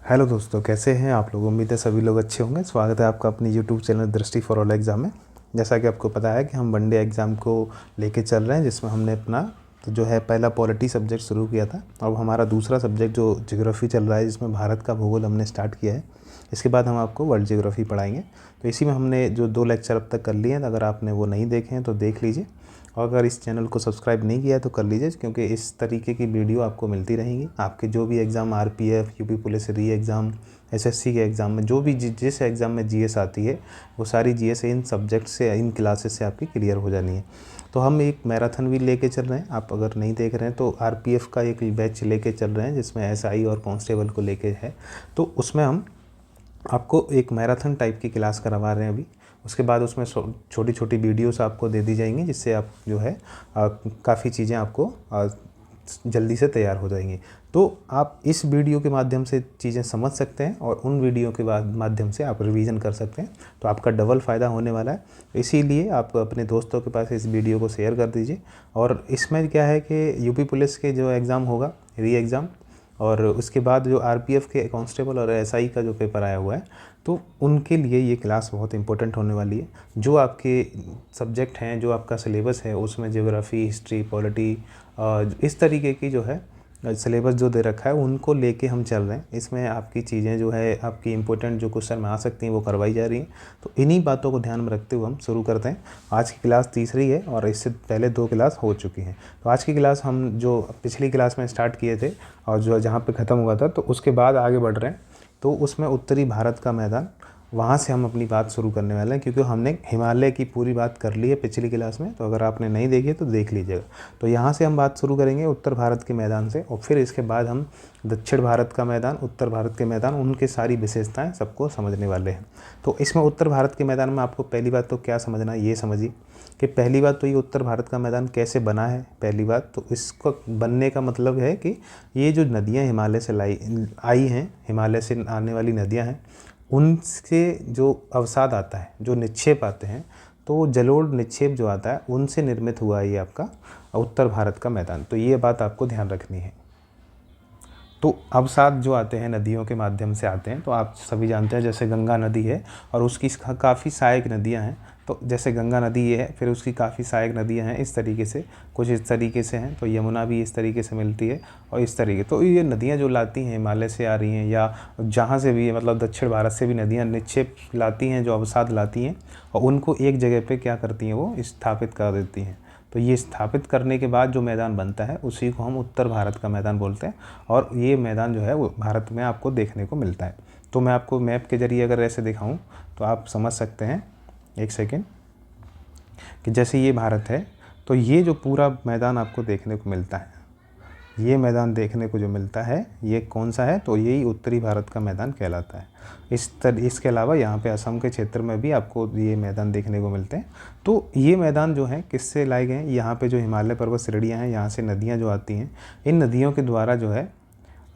Hello दोस्तों, कैसे हैं आप लोग। उम्मीद है सभी लोग अच्छे होंगे। स्वागत है आपका अपनी यूट्यूब चैनल दृष्टि फॉर ऑल एग्ज़ाम में। जैसा कि आपको पता है कि हम वनडे एग्ज़ाम को लेके चल रहे हैं, जिसमें हमने अपना तो जो है पहला पॉलिटी सब्जेक्ट शुरू किया था। अब हमारा दूसरा सब्जेक्ट जो ज्योग्राफी चल रहा है, जिसमें भारत का भूगोल हमने स्टार्ट किया है। इसके बाद हम आपको वर्ल्ड ज्योग्राफी पढ़ाएंगे। तो इसी में हमने जो 2 लेक्चर अब तक कर लिए हैं, अगर आपने वो नहीं देखे हैं तो देख लीजिए। और अगर इस चैनल को सब्सक्राइब नहीं किया है तो कर लीजिए, क्योंकि इस तरीके की वीडियो आपको मिलती रहेंगी। आपके जो भी एग्ज़ाम आरपीएफ, यूपी पुलिस री एग्ज़ाम, एसएससी के एग्ज़ाम में जो भी जिस एग्ज़ाम में जीएस आती है, वो सारी जीएस इन सब्जेक्ट से, इन क्लासेस से आपकी क्लियर हो जानी है। तो हम एक मैराथन भी लेके चल रहे हैं। आप अगर नहीं देख रहे हैं तो आरपीएफ का एक बैच लेके चल रहे हैं, जिसमें एसआई और कांस्टेबल को लेके है। तो उसमें हम आपको एक मैराथन टाइप की क्लास करवा रहे हैं अभी। उसके बाद उसमें छोटी छोटी वीडियोस आपको दे दी जाएंगी, जिससे आप जो है काफ़ी चीज़ें आपको जल्दी से तैयार हो जाएंगी। तो आप इस वीडियो के माध्यम से चीज़ें समझ सकते हैं और उन वीडियो के बाद माध्यम से आप रिवीजन कर सकते हैं। तो आपका डबल फ़ायदा होने वाला है। इसीलिए आप अपने दोस्तों के पास इस वीडियो को शेयर कर दीजिए। और इसमें क्या है कि यूपी पुलिस के जो एग्ज़ाम होगा, री एग्ज़ाम, और उसके बाद जो आरपीएफ के कांस्टेबल और एसआई का जो पेपर आया हुआ है, तो उनके लिए ये क्लास बहुत इंपॉर्टेंट होने वाली है। जो आपके सब्जेक्ट हैं, जो आपका सिलेबस है, उसमें ज्योग्राफी, हिस्ट्री, पॉलिटी, इस तरीके की जो है सिलेबस जो दे रखा है, उनको लेके हम चल रहे हैं। इसमें आपकी चीज़ें जो है, आपकी इंपॉर्टेंट जो क्वेश्चन में आ सकती हैं, वो करवाई जा रही हैं। तो इन्हीं बातों को ध्यान में रखते हुए हम शुरू करते हैं। आज की क्लास तीसरी है और इससे पहले 2 क्लास हो चुकी हैं। तो आज की क्लास हम जो पिछली क्लास में स्टार्ट किए थे और जो जहाँ पे ख़त्म हुआ था, तो उसके बाद आगे बढ़ रहे हैं। तो उसमें उत्तरी भारत का मैदान, वहाँ से हम अपनी बात शुरू करने वाले हैं, क्योंकि हमने हिमालय की पूरी बात कर ली है पिछली क्लास में। तो अगर आपने नहीं देखी तो देख लीजिएगा। तो यहाँ से हम बात शुरू करेंगे उत्तर भारत के मैदान से, और फिर इसके बाद हम दक्षिण भारत का मैदान, उत्तर भारत के मैदान, उनके सारी विशेषताएं सबको समझने वाले हैं। तो इसमें उत्तर भारत के मैदान में आपको पहली बात तो क्या समझना है, ये समझिए कि पहली बात तो ये उत्तर भारत का मैदान कैसे बना है। पहली बात तो इसको बनने का मतलब है कि ये जो नदियाँ हिमालय से आई हैं, हिमालय से आने वाली नदियाँ हैं, उनसे जो अवसाद आता है, जो निक्षेप आते हैं, तो वो जलोढ़ निक्षेप जो आता है, उनसे निर्मित हुआ है ये आपका उत्तर भारत का मैदान। तो ये बात आपको ध्यान रखनी है। तो अवसाद जो आते हैं नदियों के माध्यम से आते हैं, तो आप सभी जानते हैं, जैसे गंगा नदी है और उसकी काफ़ी सहायक नदियां हैं। तो जैसे गंगा नदी ये है, फिर उसकी काफ़ी सहायक नदियां हैं इस तरीके से, कुछ इस तरीके से हैं। तो यमुना भी इस तरीके से मिलती है और इस तरीके। तो ये नदियाँ जो लाती हैं, हिमालय से आ रही हैं या जहाँ से भी, मतलब दक्षिण भारत से भी नदियाँ निक्षेप लाती हैं, जो अवसाद लाती हैं, और उनको एक जगह पर क्या करती हैं, वो स्थापित कर देती हैं। तो ये स्थापित करने के बाद जो मैदान बनता है, उसी को हम उत्तर भारत का मैदान बोलते हैं। और ये मैदान जो है वो भारत में आपको देखने को मिलता है। तो मैं आपको मैप के ज़रिए अगर ऐसे दिखाऊं तो आप समझ सकते हैं, एक सेकेंड, कि जैसे ये भारत है, तो ये जो पूरा मैदान आपको देखने को मिलता है, ये मैदान देखने को जो मिलता है, ये कौन सा है, तो यही उत्तरी भारत का मैदान कहलाता है। इसके अलावा यहाँ पे असम के क्षेत्र में भी आपको ये मैदान देखने को मिलते हैं। तो ये मैदान जो है किससे लाए गए हैं, यहाँ पे जो हिमालय पर्वत श्रेणियाँ हैं, यहाँ से नदियाँ जो आती हैं, इन नदियों के द्वारा जो है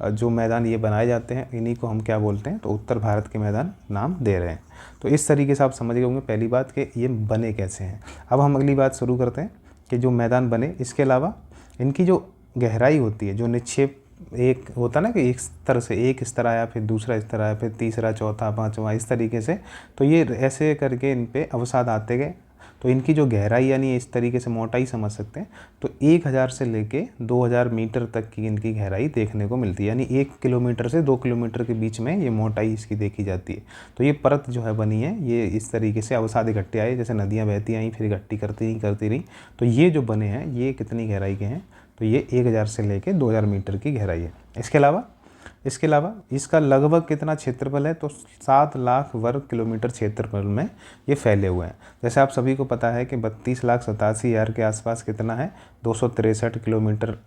जो मैदान ये बनाए जाते हैं, इन्हीं को हम क्या बोलते हैं, तो उत्तर भारत के मैदान नाम दे रहे हैं। तो इस तरीके से आप समझ गए होंगे पहली बात कि ये बने कैसे हैं। अब हम अगली बात शुरू करते हैं कि जो मैदान बने, इसके अलावा इनकी जो गहराई होती है, जो निक्षेप एक होता है ना, कि एक स्तर से एक स्तर आया, फिर दूसरा स्तर आया, फिर तीसरा, चौथा, पांचवा, इस तरीके से। तो ये ऐसे करके इन पे अवसाद आते गए। तो इनकी जो गहराई, यानी इस तरीके से मोटाई समझ सकते हैं, तो 1000 से लेके 2000 मीटर तक की इनकी गहराई देखने को मिलती है। यानी 1 किलोमीटर से 2 किलोमीटर के बीच में ये मोटाई इसकी देखी जाती है। तो ये परत जो है बनी है, ये इस तरीके से अवसाद इकट्ठे आए, जैसे नदियाँ बहती आई, फिर इकट्ठी करती रही। तो ये जो बने हैं, ये कितनी गहराई के हैं, तो ये 1000 से लेके 2000 मीटर की गहराई है। इसके अलावा इसका लगभग कितना क्षेत्रफल है, तो 7 लाख वर्ग किलोमीटर क्षेत्रफल में ये फैले हुए हैं। जैसे आप सभी को पता है कि 32,87,000 के आसपास कितना है, 263 किलोमीटर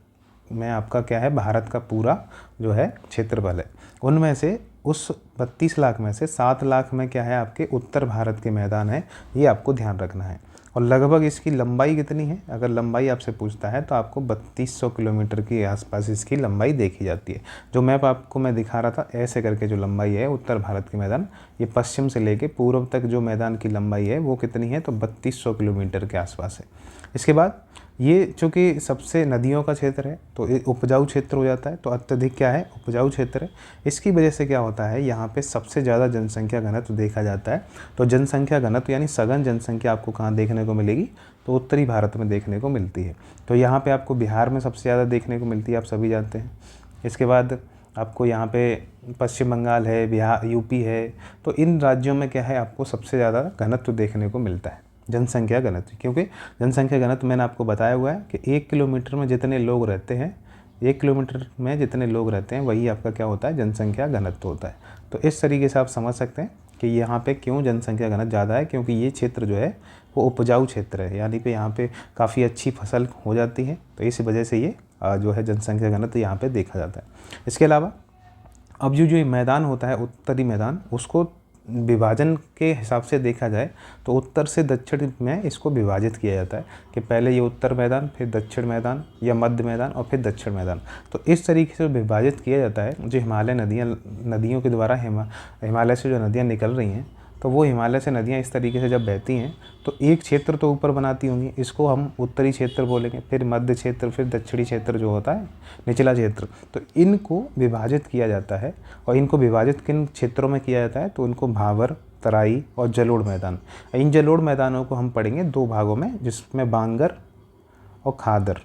में आपका क्या है, भारत का पूरा जो है क्षेत्रफल है। उनमें से उस 32 लाख में से 7 लाख में क्या है, आपके उत्तर भारत के मैदान है, ये आपको ध्यान रखना है। और लगभग इसकी लंबाई कितनी है, अगर लंबाई आपसे पूछता है तो आपको 3200 किलोमीटर के आसपास इसकी लंबाई देखी जाती है। जो मैप आपको मैं दिखा रहा था, ऐसे करके जो लंबाई है उत्तर भारत के मैदान, ये पश्चिम से लेके पूर्व तक जो मैदान की लंबाई है वो कितनी है, तो 3200 किलोमीटर के आसपास है। इसके बाद ये चूँकि सबसे नदियों का क्षेत्र है तो ये उपजाऊ क्षेत्र हो जाता है, तो अत्यधिक क्या है, उपजाऊ क्षेत्र है। इसकी वजह से क्या होता है, यहाँ पे सबसे ज़्यादा जनसंख्या घनत्व देखा जाता है। तो जनसंख्या घनत्व यानी सघन जनसंख्या आपको कहाँ देखने को मिलेगी, तो उत्तरी भारत में देखने को मिलती है। तो यहाँ पे आपको बिहार में सबसे ज़्यादा देखने को मिलती है, आप सभी जानते हैं। इसके बाद आपको यहाँ पे पश्चिम बंगाल है, बिहार, यूपी है। तो इन राज्यों में क्या है, आपको सबसे ज़्यादा घनत्व देखने को मिलता है, जनसंख्या घनत्व। क्योंकि जनसंख्या घनत्व मैंने आपको बताया हुआ है कि 1 किलोमीटर में जितने लोग रहते हैं, 1 किलोमीटर में जितने लोग रहते हैं वही आपका क्या होता है, जनसंख्या घनत्व होता है। तो इस तरीके से आप समझ सकते हैं कि यहाँ पे क्यों जनसंख्या घनत्व ज़्यादा है, क्योंकि ये क्षेत्र जो है वो उपजाऊ क्षेत्र है, यानी कि यहाँ पे काफ़ी अच्छी फसल हो जाती है। तो इस वजह से ये जो है जनसंख्या घनत्व यहाँ पे देखा जाता है। इसके अलावा अब जो ये मैदान होता है, उत्तरी मैदान, उसको विभाजन के हिसाब से देखा जाए तो उत्तर से दक्षिण में इसको विभाजित किया जाता है कि पहले ये उत्तर मैदान, फिर दक्षिण मैदान, या मध्य मैदान और फिर दक्षिण मैदान। तो इस तरीके से विभाजित किया जाता है। जो हिमालय नदियों के द्वारा हिमालय से जो नदियाँ निकल रही हैं, तो वो हिमालय से नदियाँ इस तरीके से जब बहती हैं तो एक क्षेत्र तो ऊपर बनाती होंगी, इसको हम उत्तरी क्षेत्र बोलेंगे, फिर मध्य क्षेत्र, फिर दक्षिणी क्षेत्र जो होता है, निचला क्षेत्र। तो इनको विभाजित किया जाता है। और इनको विभाजित किन क्षेत्रों में किया जाता है, तो उनको भावर, तराई और जलोढ़ मैदान। इन जलोढ़ मैदानों को हम पढ़ेंगे 2 भागों में, जिसमें बांगर और खादर।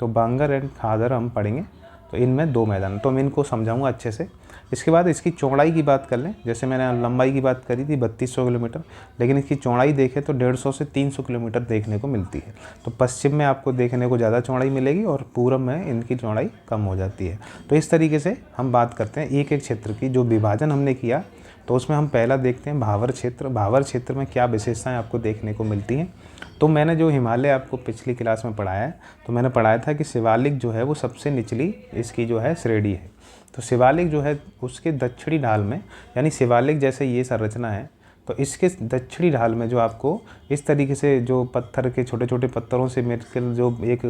तो बांगर एंड खादर हम पढ़ेंगे। तो इनमें 2 मैदान, तो मैं इनको समझाऊंगा अच्छे से। इसके बाद इसकी चौड़ाई की बात कर लें। जैसे मैंने लंबाई की बात करी थी 3200 किलोमीटर, लेकिन इसकी चौड़ाई देखें तो 150 से 300 किलोमीटर देखने को मिलती है। तो पश्चिम में आपको देखने को ज़्यादा चौड़ाई मिलेगी और पूर्व में इनकी चौड़ाई कम हो जाती है। तो इस तरीके से हम बात करते हैं एक एक क्षेत्र की। जो विभाजन हमने किया तो उसमें हम पहला देखते हैं भावर क्षेत्र। भावर क्षेत्र में क्या विशेषताएँ आपको देखने को मिलती हैं। तो मैंने जो हिमालय आपको पिछली क्लास में पढ़ाया है, तो मैंने पढ़ाया था कि शिवालिक जो है वो सबसे निचली इसकी जो है श्रेणी है। तो शिवालिक जो है उसके दक्षिणी ढाल में, यानी शिवालिक जैसे ये संरचना है, तो इसके दक्षिणी ढाल में जो आपको इस तरीके से जो पत्थर के छोटे छोटे पत्थरों से मिलकर जो एक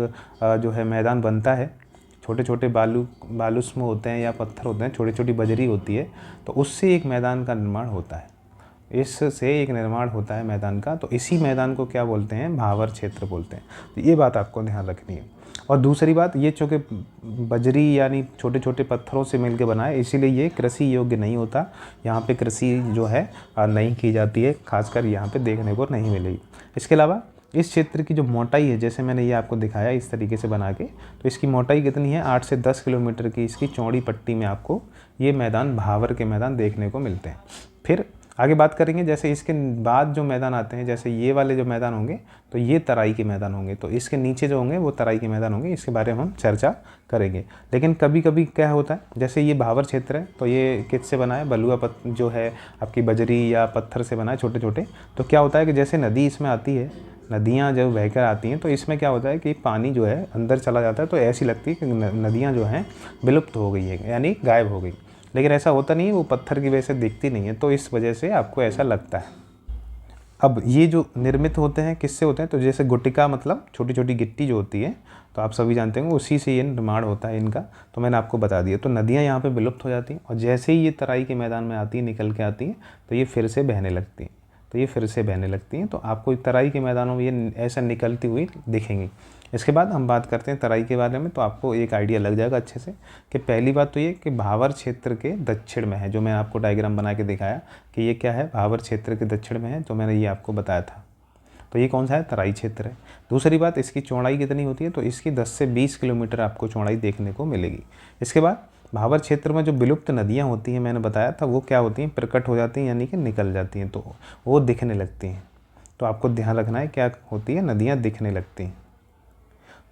जो है मैदान बनता है, छोटे छोटे बालूस्म होते हैं या पत्थर होते हैं, छोटी छोटी बजरी होती है, तो उससे एक मैदान का निर्माण होता है। इससे एक निर्माण होता है मैदान का। तो इसी मैदान को क्या बोलते हैं, भावर क्षेत्र बोलते हैं। तो ये बात आपको ध्यान रखनी है। और दूसरी बात, ये चूँकि बजरी यानी छोटे छोटे पत्थरों से मिलकर बना है, इसीलिए ये कृषि योग्य नहीं होता। यहाँ पे कृषि जो है नहीं की जाती है, खासकर यहाँ पे देखने को नहीं मिलेगी। इसके अलावा इस क्षेत्र की जो मोटाई है, जैसे मैंने ये आपको दिखाया इस तरीके से बना के, तो इसकी मोटाई कितनी है, 8 से 10 किलोमीटर की इसकी चौड़ी पट्टी में आपको ये मैदान, भावर के मैदान देखने को मिलते हैं। फिर आगे बात करेंगे, जैसे इसके बाद जो मैदान आते हैं, जैसे ये वाले जो मैदान होंगे तो ये तराई के मैदान होंगे। तो इसके नीचे जो होंगे वो तराई के मैदान होंगे। इसके बारे में हम चर्चा करेंगे। लेकिन कभी कभी क्या होता है, जैसे ये भावर क्षेत्र है तो ये किससे बना है, बलुआ जो है आपकी बजरी या पत्थर से बना है, छोटे छोटे। तो क्या होता है कि जैसे नदी इसमें आती है, नदियाँ जब बहकर आती हैं तो इसमें क्या होता है कि पानी जो है अंदर चला जाता है, तो ऐसी लगती है कि नदियाँ जो हैं विलुप्त हो गई है, यानी गायब हो गई। लेकिन ऐसा होता नहीं है, वो पत्थर की वजह से दिखती नहीं है, तो इस वजह से आपको ऐसा लगता है। अब ये जो निर्मित होते हैं किससे होते हैं, तो जैसे गुटिका मतलब छोटी छोटी गिट्टी जो होती है, तो आप सभी जानते होंगे उसी से ये निर्माण होता है इनका। तो मैंने आपको बता दिया। तो नदियाँ यहाँ पे विलुप्त हो जाती हैं और जैसे ही ये तराई के मैदान में आती है, निकल के आती हैं, तो ये फिर से बहने लगती हैं। तो आपको तराई के मैदानों में ये ऐसा निकलती हुई दिखेंगी। इसके बाद हम बात करते हैं तराई के बारे में, तो आपको एक आइडिया लग जाएगा अच्छे से कि पहली बात तो ये कि भावर क्षेत्र के दक्षिण में है, जो मैं आपको डायग्राम बना के दिखाया कि ये क्या है, भावर क्षेत्र के दक्षिण में है, तो मैंने ये आपको बताया था। तो ये कौन सा है, तराई क्षेत्र है। दूसरी बात, इसकी चौड़ाई कितनी होती है, तो इसकी 10 से 20 किलोमीटर आपको चौड़ाई देखने को मिलेगी। इसके बाद भावर क्षेत्र में जो विलुप्त नदियाँ होती हैं, मैंने बताया था वो क्या होती हैं, प्रकट हो जाती हैं, यानी कि निकल जाती हैं, तो वो दिखने लगती हैं। तो आपको ध्यान रखना है क्या होती है, नदियाँ दिखने लगती हैं।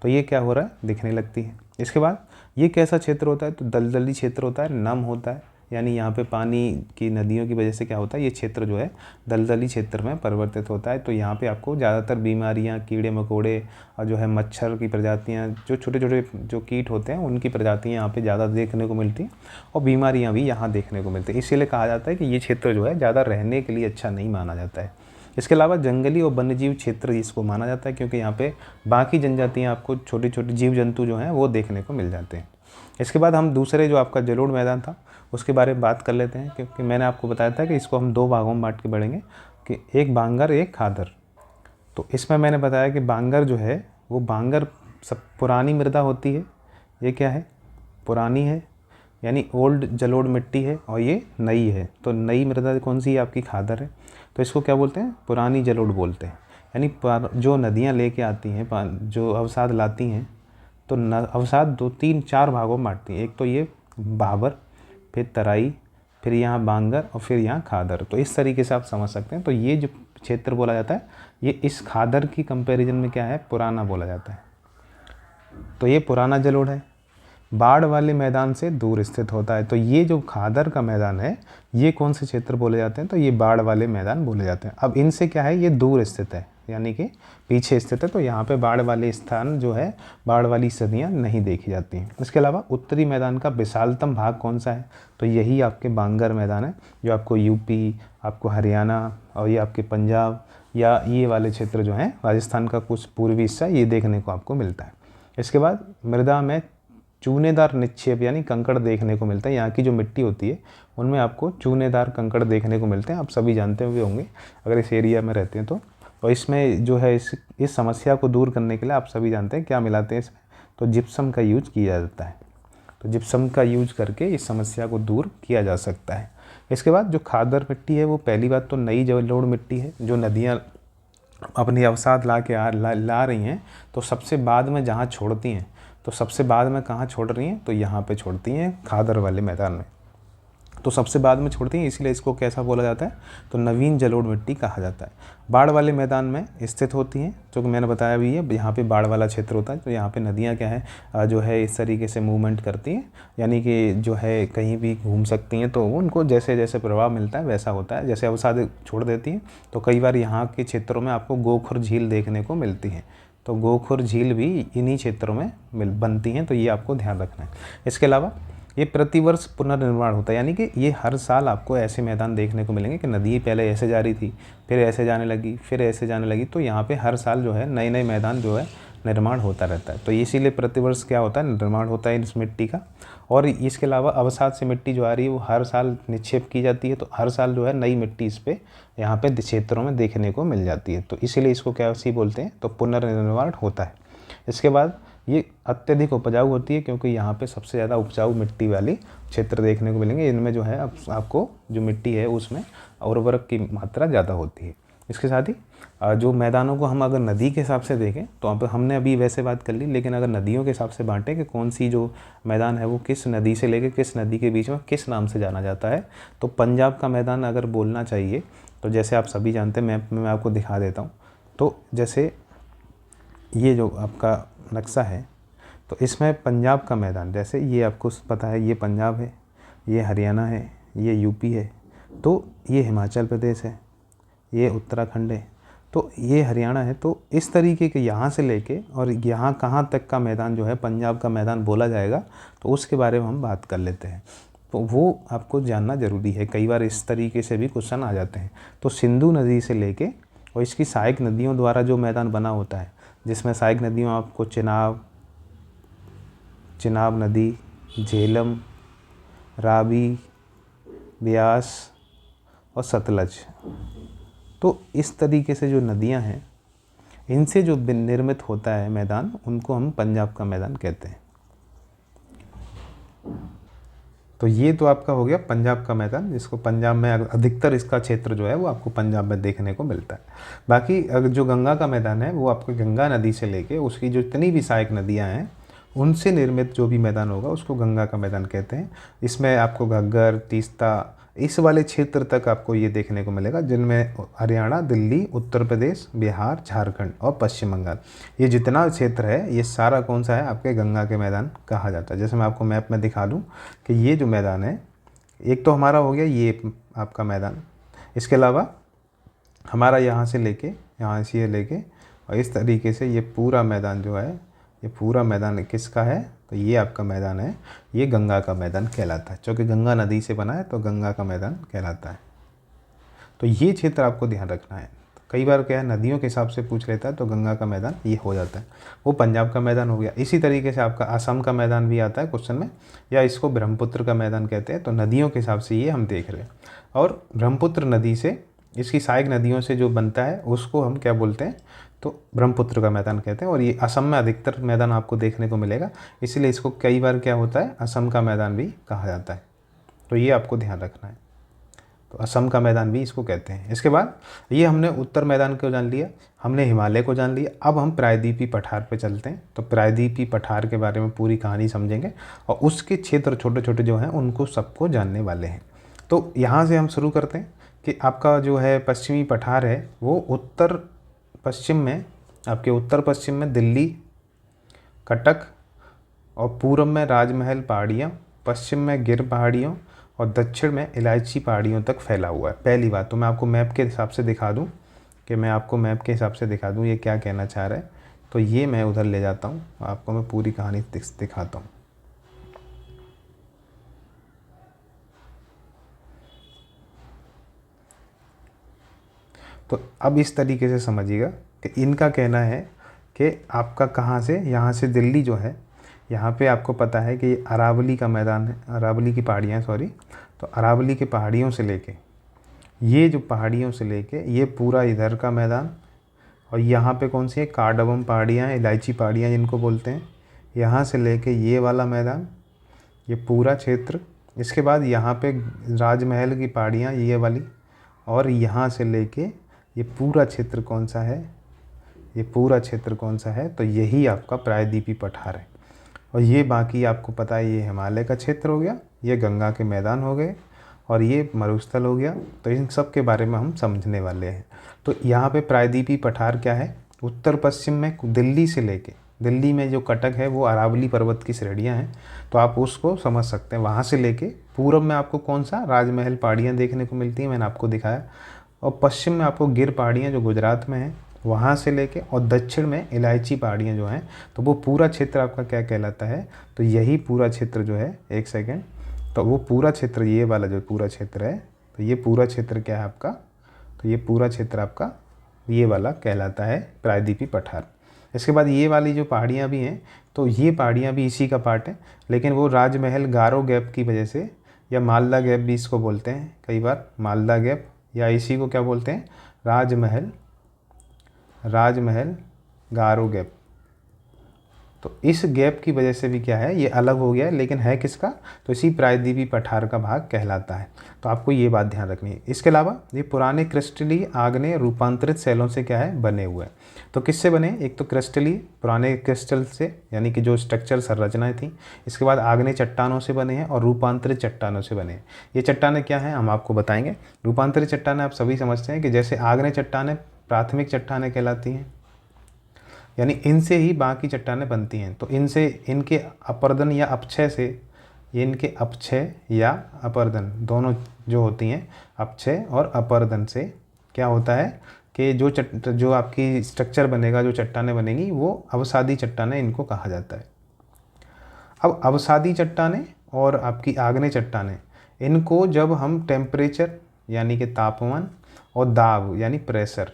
तो ये क्या हो रहा है, दिखने लगती है। इसके बाद ये कैसा क्षेत्र होता है, तो दलदली क्षेत्र होता है, नम होता है, यानी यहाँ पे पानी की नदियों की वजह से क्या होता है, ये क्षेत्र जो है दलदली क्षेत्र में परिवर्तित होता है। तो यहाँ पे आपको ज़्यादातर बीमारियाँ, कीड़े मकोड़े और जो है मच्छर की प्रजातियाँ, जो छोटे छोटे जो कीट होते हैं उनकी प्रजातियाँ यहाँ पे ज़्यादा देखने को मिलती हैं और बीमारियाँ भी यहाँ देखने को मिलती हैं। इसीलिए कहा जाता है कि ये क्षेत्र जो है ज़्यादा रहने के लिए अच्छा नहीं माना जाता है। इसके अलावा जंगली और वन्यजीव क्षेत्र इसको माना जाता है, क्योंकि यहाँ पे बाकी जनजातियाँ, आपको छोटे छोटे जीव जंतु जो हैं वो देखने को मिल जाते हैं। इसके बाद हम दूसरे जो आपका जलोढ़ मैदान था उसके बारे में बात कर लेते हैं, क्योंकि मैंने आपको बताया था कि इसको हम 2 भागों में बांट के बढ़ेंगे, कि एक बांगर एक खादर। तो इसमें मैंने बताया कि बांगर जो है वो बांगर सब पुरानी मृदा होती है। ये क्या है? पुरानी है, यानी ओल्ड जलोढ़ मिट्टी है, और ये नई है। तो नई मृदा कौन सी है? आपकी खादर है। तो इसको क्या बोलते हैं? पुरानी जलोढ़ बोलते हैं। यानी जो नदियाँ लेके आती हैं, जो अवसाद लाती हैं, तो अवसाद 2 3 4 भागों में बांटती हैं। एक तो ये बाबर, फिर तराई, फिर यहाँ बांगर, और फिर यहाँ खादर। तो इस तरीके से आप समझ सकते हैं। तो ये जो क्षेत्र बोला जाता है, ये इस खादर की कंपैरिजन में क्या है? पुराना बोला जाता है। तो ये पुराना जलोढ़ है, बाढ़ वाले मैदान से दूर स्थित होता है। तो ये जो खादर का मैदान है, ये कौन से क्षेत्र बोले जाते हैं? तो ये बाढ़ वाले मैदान बोले जाते हैं। अब इनसे क्या है? ये दूर स्थित है, यानी कि पीछे स्थित है। तो यहाँ पे बाढ़ वाले स्थान जो है, बाढ़ वाली सदियाँ नहीं देखी जाती हैं। इसके अलावा उत्तरी मैदान का विशालतम भाग कौन सा है? तो यही आपके बांगर मैदान है, जो आपको यूपी, आपको हरियाणा, और ये आपके पंजाब, या ये वाले क्षेत्र जो हैं, राजस्थान का कुछ पूर्वी हिस्सा, ये देखने को आपको मिलता है। इसके बाद मृदा में चूनेदार निक्षेप यानी कंकड़ देखने को मिलता है। यहाँ की जो मिट्टी होती है, उनमें आपको चूनेदार कंकड़ देखने को मिलते हैं। आप सभी जानते हुए होंगे अगर इस एरिया में रहते हैं तो। और इसमें जो है, इस समस्या को दूर करने के लिए आप सभी जानते हैं क्या मिलाते हैं इसमें? तो जिप्सम का यूज किया जाता है। तो जिप्सम का यूज करके इस समस्या को दूर किया जा सकता है। इसके बाद जो खादर मिट्टी है, वो पहली बात तो नई जलोढ़ मिट्टी है, जो नदियाँ अपनी अवसाद ला रही हैं। तो सबसे बाद में जहाँ छोड़ती हैं, तो सबसे बाद में कहाँ छोड़ रही हैं? तो यहाँ पे छोड़ती हैं, खादर वाले मैदान में। तो सबसे बाद में छोड़ती हैं, इसलिए इसको कैसा बोला जाता है? तो नवीन जलोढ़ मिट्टी कहा जाता है। बाढ़ वाले मैदान में स्थित होती हैं, जो कि मैंने बताया भी है, यहाँ पे बाढ़ वाला क्षेत्र होता है। तो यहाँ पे नदियाँ क्या है, जो है इस तरीके से मूवमेंट करती हैं, यानी कि जो है कहीं भी घूम सकती हैं। तो उनको जैसे जैसे प्रभाव मिलता है वैसा होता है। जैसे अवसाद छोड़ देती हैं, तो कई बार यहाँ के क्षेत्रों में आपको गोखुर झील देखने को मिलती है। तो गोखुर झील भी इन्हीं क्षेत्रों में बनती हैं। तो ये आपको ध्यान रखना है। इसके अलावा ये प्रतिवर्ष पुनर्निर्माण होता है, यानी कि ये हर साल आपको ऐसे मैदान देखने को मिलेंगे कि नदी पहले ऐसे जा रही थी, फिर ऐसे जाने लगी, फिर ऐसे जाने लगी। तो यहाँ पे हर साल जो है नए नए मैदान जो है निर्माण होता रहता है। तो इसीलिए प्रतिवर्ष क्या होता है? निर्माण होता है इस मिट्टी का। और इसके अलावा अवसाद से मिट्टी जो आ रही है, वो हर साल निक्षेप की जाती है। तो हर साल जो है नई मिट्टी इस पर यहाँ पे क्षेत्रों में देखने को मिल जाती है। तो इसीलिए इसको क्या सी बोलते हैं? तो पुनर्निर्माण होता है। इसके बाद ये अत्यधिक उपजाऊ होती है, क्योंकि यहाँ पे सबसे ज़्यादा उपजाऊ मिट्टी वाली क्षेत्र देखने को मिलेंगे। इनमें जो है आपको जो मिट्टी है उसमें उर्वरक की मात्रा ज़्यादा होती है। इसके साथ ही जो मैदानों को हम अगर नदी के हिसाब से देखें, तो अब हमने अभी वैसे बात कर ली, लेकिन अगर नदियों के हिसाब से बांटें कि कौन सी जो मैदान है वो किस नदी से लेकर किस नदी के बीच में किस नाम से जाना जाता है, तो पंजाब का मैदान अगर बोलना चाहिए, तो जैसे आप सभी जानते हैं, मैप में मैं आपको दिखा देता हूँ। तो जैसे ये जो आपका नक्शा है, तो इसमें पंजाब का मैदान, जैसे ये आपको पता है, ये पंजाब है, ये हरियाणा है, ये यूपी है, तो ये हिमाचल प्रदेश है, ये उत्तराखंड है, तो ये हरियाणा है। तो इस तरीके के यहाँ से लेके और यहाँ कहाँ तक का मैदान जो है पंजाब का मैदान बोला जाएगा, तो उसके बारे में हम बात कर लेते हैं। तो वो आपको जानना ज़रूरी है, कई बार इस तरीके से भी क्वेश्चन आ जाते हैं। तो सिंधु नदी से लेके और इसकी सहायक नदियों द्वारा जो मैदान बना होता है, जिसमें सहायक नदियों आपको चिनाब नदी, झेलम, रावी, ब्यास और सतलज। तो इस तरीके से जो नदियां हैं, इनसे जो निर्मित होता है मैदान, उनको हम पंजाब का मैदान कहते हैं। तो ये तो आपका हो गया पंजाब का मैदान, जिसको पंजाब में अधिकतर इसका क्षेत्र जो है वो आपको पंजाब में देखने को मिलता है। बाकी अगर जो गंगा का मैदान है, वो आपको गंगा नदी से लेके उसकी जो जितनी भी सहायक नदियाँ हैं, उनसे निर्मित जो भी मैदान होगा उसको गंगा का मैदान कहते हैं। इसमें आपको घग्गर, तीस्ता, इस वाले क्षेत्र तक आपको ये देखने को मिलेगा, जिनमें हरियाणा, दिल्ली, उत्तर प्रदेश, बिहार, झारखंड और पश्चिम बंगाल, ये जितना क्षेत्र है, ये सारा कौन सा है? आपके गंगा के मैदान कहा जाता है। जैसे मैं आपको मैप में दिखा दूँ कि ये जो मैदान है, एक तो हमारा हो गया ये आपका मैदान, इसके अलावा हमारा यहाँ से लेके यहाँ से लेके और इस तरीके से ये पूरा मैदान जो है, ये पूरा मैदान किसका है? तो ये आपका मैदान है, ये गंगा का मैदान कहलाता है। क्योंकि गंगा नदी से बना है, तो गंगा का मैदान कहलाता है। तो ये क्षेत्र आपको ध्यान रखना है। तो कई बार क्या है, नदियों के हिसाब से पूछ लेता है, तो गंगा का मैदान ये हो जाता है, वो पंजाब का मैदान हो गया। इसी तरीके से आपका असम का मैदान भी आता है क्वेश्चन में, या इसको ब्रह्मपुत्र का मैदान कहते हैं। तो नदियों के हिसाब से ये हम देख रहे हैं। और ब्रह्मपुत्र नदी से इसकी सहायक नदियों से जो बनता है उसको हम क्या बोलते हैं, तो ब्रह्मपुत्र का मैदान कहते हैं। और ये असम में अधिकतर मैदान आपको देखने को मिलेगा, इसीलिए इसको कई बार क्या होता है, असम का मैदान भी कहा जाता है। तो ये आपको ध्यान रखना है, तो असम का मैदान भी इसको कहते हैं। इसके बाद ये हमने उत्तर मैदान को जान लिया, हमने हिमालय को जान लिया। अब हम प्रायद्वीपीय पठार पे चलते हैं। तो प्रायद्वीपीय पठार के बारे में पूरी कहानी समझेंगे और उसके क्षेत्र छोटे छोटे जो हैं उनको सबको जानने वाले हैं। तो यहाँ से हम शुरू करते हैं कि आपका जो है पश्चिमी पठार है वो उत्तर पश्चिम में, आपके उत्तर पश्चिम में दिल्ली, कटक और पूर्व में राजमहल पहाड़ियाँ, पश्चिम में गिर पहाड़ियों और दक्षिण में इलायची पहाड़ियों तक फैला हुआ है। पहली बात तो मैं आपको मैप के हिसाब से दिखा दूं कि मैं आपको मैप के हिसाब से दिखा दूं ये क्या कहना चाह रहा है। तो ये मैं उधर ले जाता हूं, आपको मैं पूरी कहानी दिखाता हूं। तो अब इस तरीके से समझिएगा कि इनका कहना है कि आपका कहाँ से, यहाँ से दिल्ली जो है, यहाँ पे आपको पता है कि अरावली का मैदान है, अरावली की पहाड़ियाँ सॉरी। तो अरावली की पहाड़ियों से लेके, ये जो पहाड़ियों से लेके ये पूरा इधर का मैदान, और यहाँ पे कौन सी है, कार्डमम पहाड़ियाँ हैं, इलायची पहाड़ियाँ जिनको बोलते हैं, यहाँ से लेके ये वाला मैदान, ये पूरा क्षेत्र। इसके बाद यहाँ पे राजमहल की पहाड़ियाँ ये वाली, और यहाँ से लेके ये पूरा क्षेत्र कौन सा है, ये पूरा क्षेत्र कौन सा है, तो यही आपका प्रायद्वीपीय पठार है। और ये बाकी आपको पता है ये हिमालय का क्षेत्र हो गया, ये गंगा के मैदान हो गए, और ये मरुस्थल हो गया। तो इन सब के बारे में हम समझने वाले हैं। तो यहाँ पे प्रायद्वीपीय पठार क्या है, उत्तर पश्चिम में दिल्ली से लेके, दिल्ली में जो कटक है वो अरावली पर्वत की श्रेणियाँ हैं, तो आप उसको समझ सकते हैं। वहाँ से लेके पूर्व में आपको कौन सा, राजमहल पहाड़ियाँ देखने को मिलती हैं, मैंने आपको दिखाया। और पश्चिम में आपको गिर पहाड़ियाँ जो गुजरात में हैं, वहाँ से लेके, और दक्षिण में इलायची पहाड़ियाँ जो हैं, तो वो पूरा क्षेत्र आपका क्या कहलाता है, तो यही पूरा क्षेत्र जो है, एक सेकेंड, तो वो पूरा क्षेत्र, ये वाला जो पूरा क्षेत्र है, तो ये पूरा क्षेत्र क्या है आपका, तो ये पूरा क्षेत्र आपका ये वाला कहलाता है प्रायद्वीपीय पठार। इसके बाद ये वाली जो पहाड़ियाँ भी हैं, तो ये पहाड़ियाँ भी इसी का पार्ट है, लेकिन वो राजमहल गारो गैप की वजह से, या मालदा गैप भी इसको बोलते हैं कई बार, मालदा गैप, या इसी को क्या बोलते हैं, राजमहल गारो गैप। तो इस गैप की वजह से भी क्या है, ये अलग हो गया है, लेकिन है किसका, तो इसी प्रायद्वीपीय पठार का भाग कहलाता है। तो आपको ये बात ध्यान रखनी है। इसके अलावा ये पुराने क्रिस्टलीय आग्नेय रूपांतरित सेलों से क्या है, बने हुए हैं। तो किससे बने, एक तो क्रिस्टलीय पुराने क्रिस्टल से, यानी कि जो स्ट्रक्चर संरचनाएं थी। इसके बाद आग्नेय चट्टानों से बने हैं और रूपांतरित चट्टानों से बने हैं। ये चट्टानें क्या हैं हम आपको बताएंगे। रूपांतरित चट्टानें आप सभी समझते हैं कि जैसे आग्नेय चट्टानें प्राथमिक चट्टानें कहलाती हैं, यानी इनसे ही बाकी चट्टानें बनती हैं। तो इनसे, इनके अपरदन या अपक्षय से, ये इनके अपक्षय या अपरदन दोनों जो होती हैं, अपक्षय और अपरदन से क्या होता है कि जो आपकी स्ट्रक्चर बनेगा, जो चट्टानें बनेंगी, वो अवसादी चट्टानें इनको कहा जाता है। अब अवसादी चट्टानें और आपकी आग्नेय चट्टानें, इनको जब हम टेम्परेचर यानी कि तापमान और दाब यानी प्रेशर,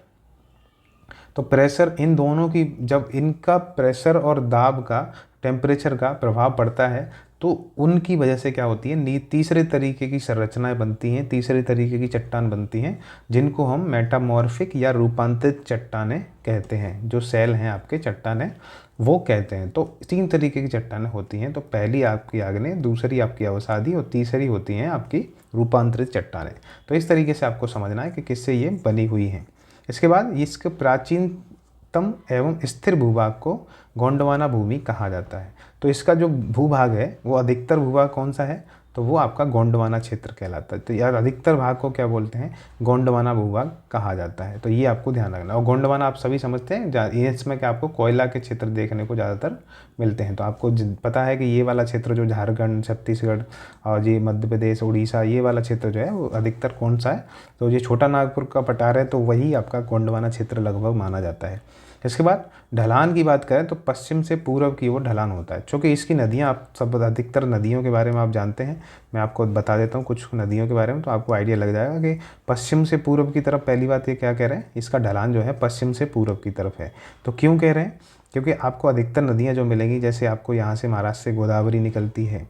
तो प्रेशर इन दोनों की, जब इनका प्रेशर और दाब का, टेम्परेचर का प्रभाव पड़ता है, तो उनकी वजह से क्या होती है, तीसरे तरीके की संरचनाएं बनती हैं, तीसरे तरीके की चट्टान बनती हैं, जिनको हम मेटामॉर्फिक या रूपांतरित चट्टानें कहते हैं। जो सेल हैं आपके चट्टानें वो कहते हैं। तो 3 तरीके की चट्टानें होती हैं। तो पहली आपकी आग्नेय, दूसरी आपकी अवसादी और तीसरी होती हैं आपकी रूपांतरित चट्टानें। तो इस तरीके से आपको समझना है कि किससे ये बनी हुई हैं। इसके बाद इसके प्राचीनतम एवं स्थिर भूभाग को गोंडवाना भूमि कहा जाता है। तो इसका जो भूभाग है वो अधिकतर भूभाग कौन सा है, तो वो आपका गोंडवाना क्षेत्र कहलाता है। तो यार अधिकतर भाग को क्या बोलते हैं, गोंडवाना भूभाग कहा जाता है। तो ये आपको ध्यान रखना। और गोंडवाना आप सभी समझते हैं, इसमें क्या आपको कोयला के क्षेत्र देखने को ज़्यादातर मिलते हैं। तो आपको पता है कि ये वाला क्षेत्र जो झारखंड, छत्तीसगढ़ और ये मध्य प्रदेश, उड़ीसा, ये वाला क्षेत्र जो है वो अधिकतर कौन सा है, तो ये छोटा नागपुर का पठार है, तो वही आपका गोंडवाना क्षेत्र लगभग माना जाता है। इसके बाद ढलान की बात करें तो पश्चिम से पूर्व की ओर ढलान होता है। चूँकि इसकी नदियाँ, आप सब अधिकतर नदियों के बारे में आप जानते हैं, मैं आपको बता देता हूँ कुछ नदियों के बारे में, तो आपको आइडिया लग जाएगा कि पश्चिम से पूर्व की तरफ, पहली बात ये क्या कह रहे हैं, इसका ढलान जो है पश्चिम से पूर्व की तरफ है। तो क्यों कह रहे हैं, क्योंकि आपको अधिकतर नदियाँ जो मिलेंगी, जैसे आपको यहाँ से महाराष्ट्र से गोदावरी निकलती है,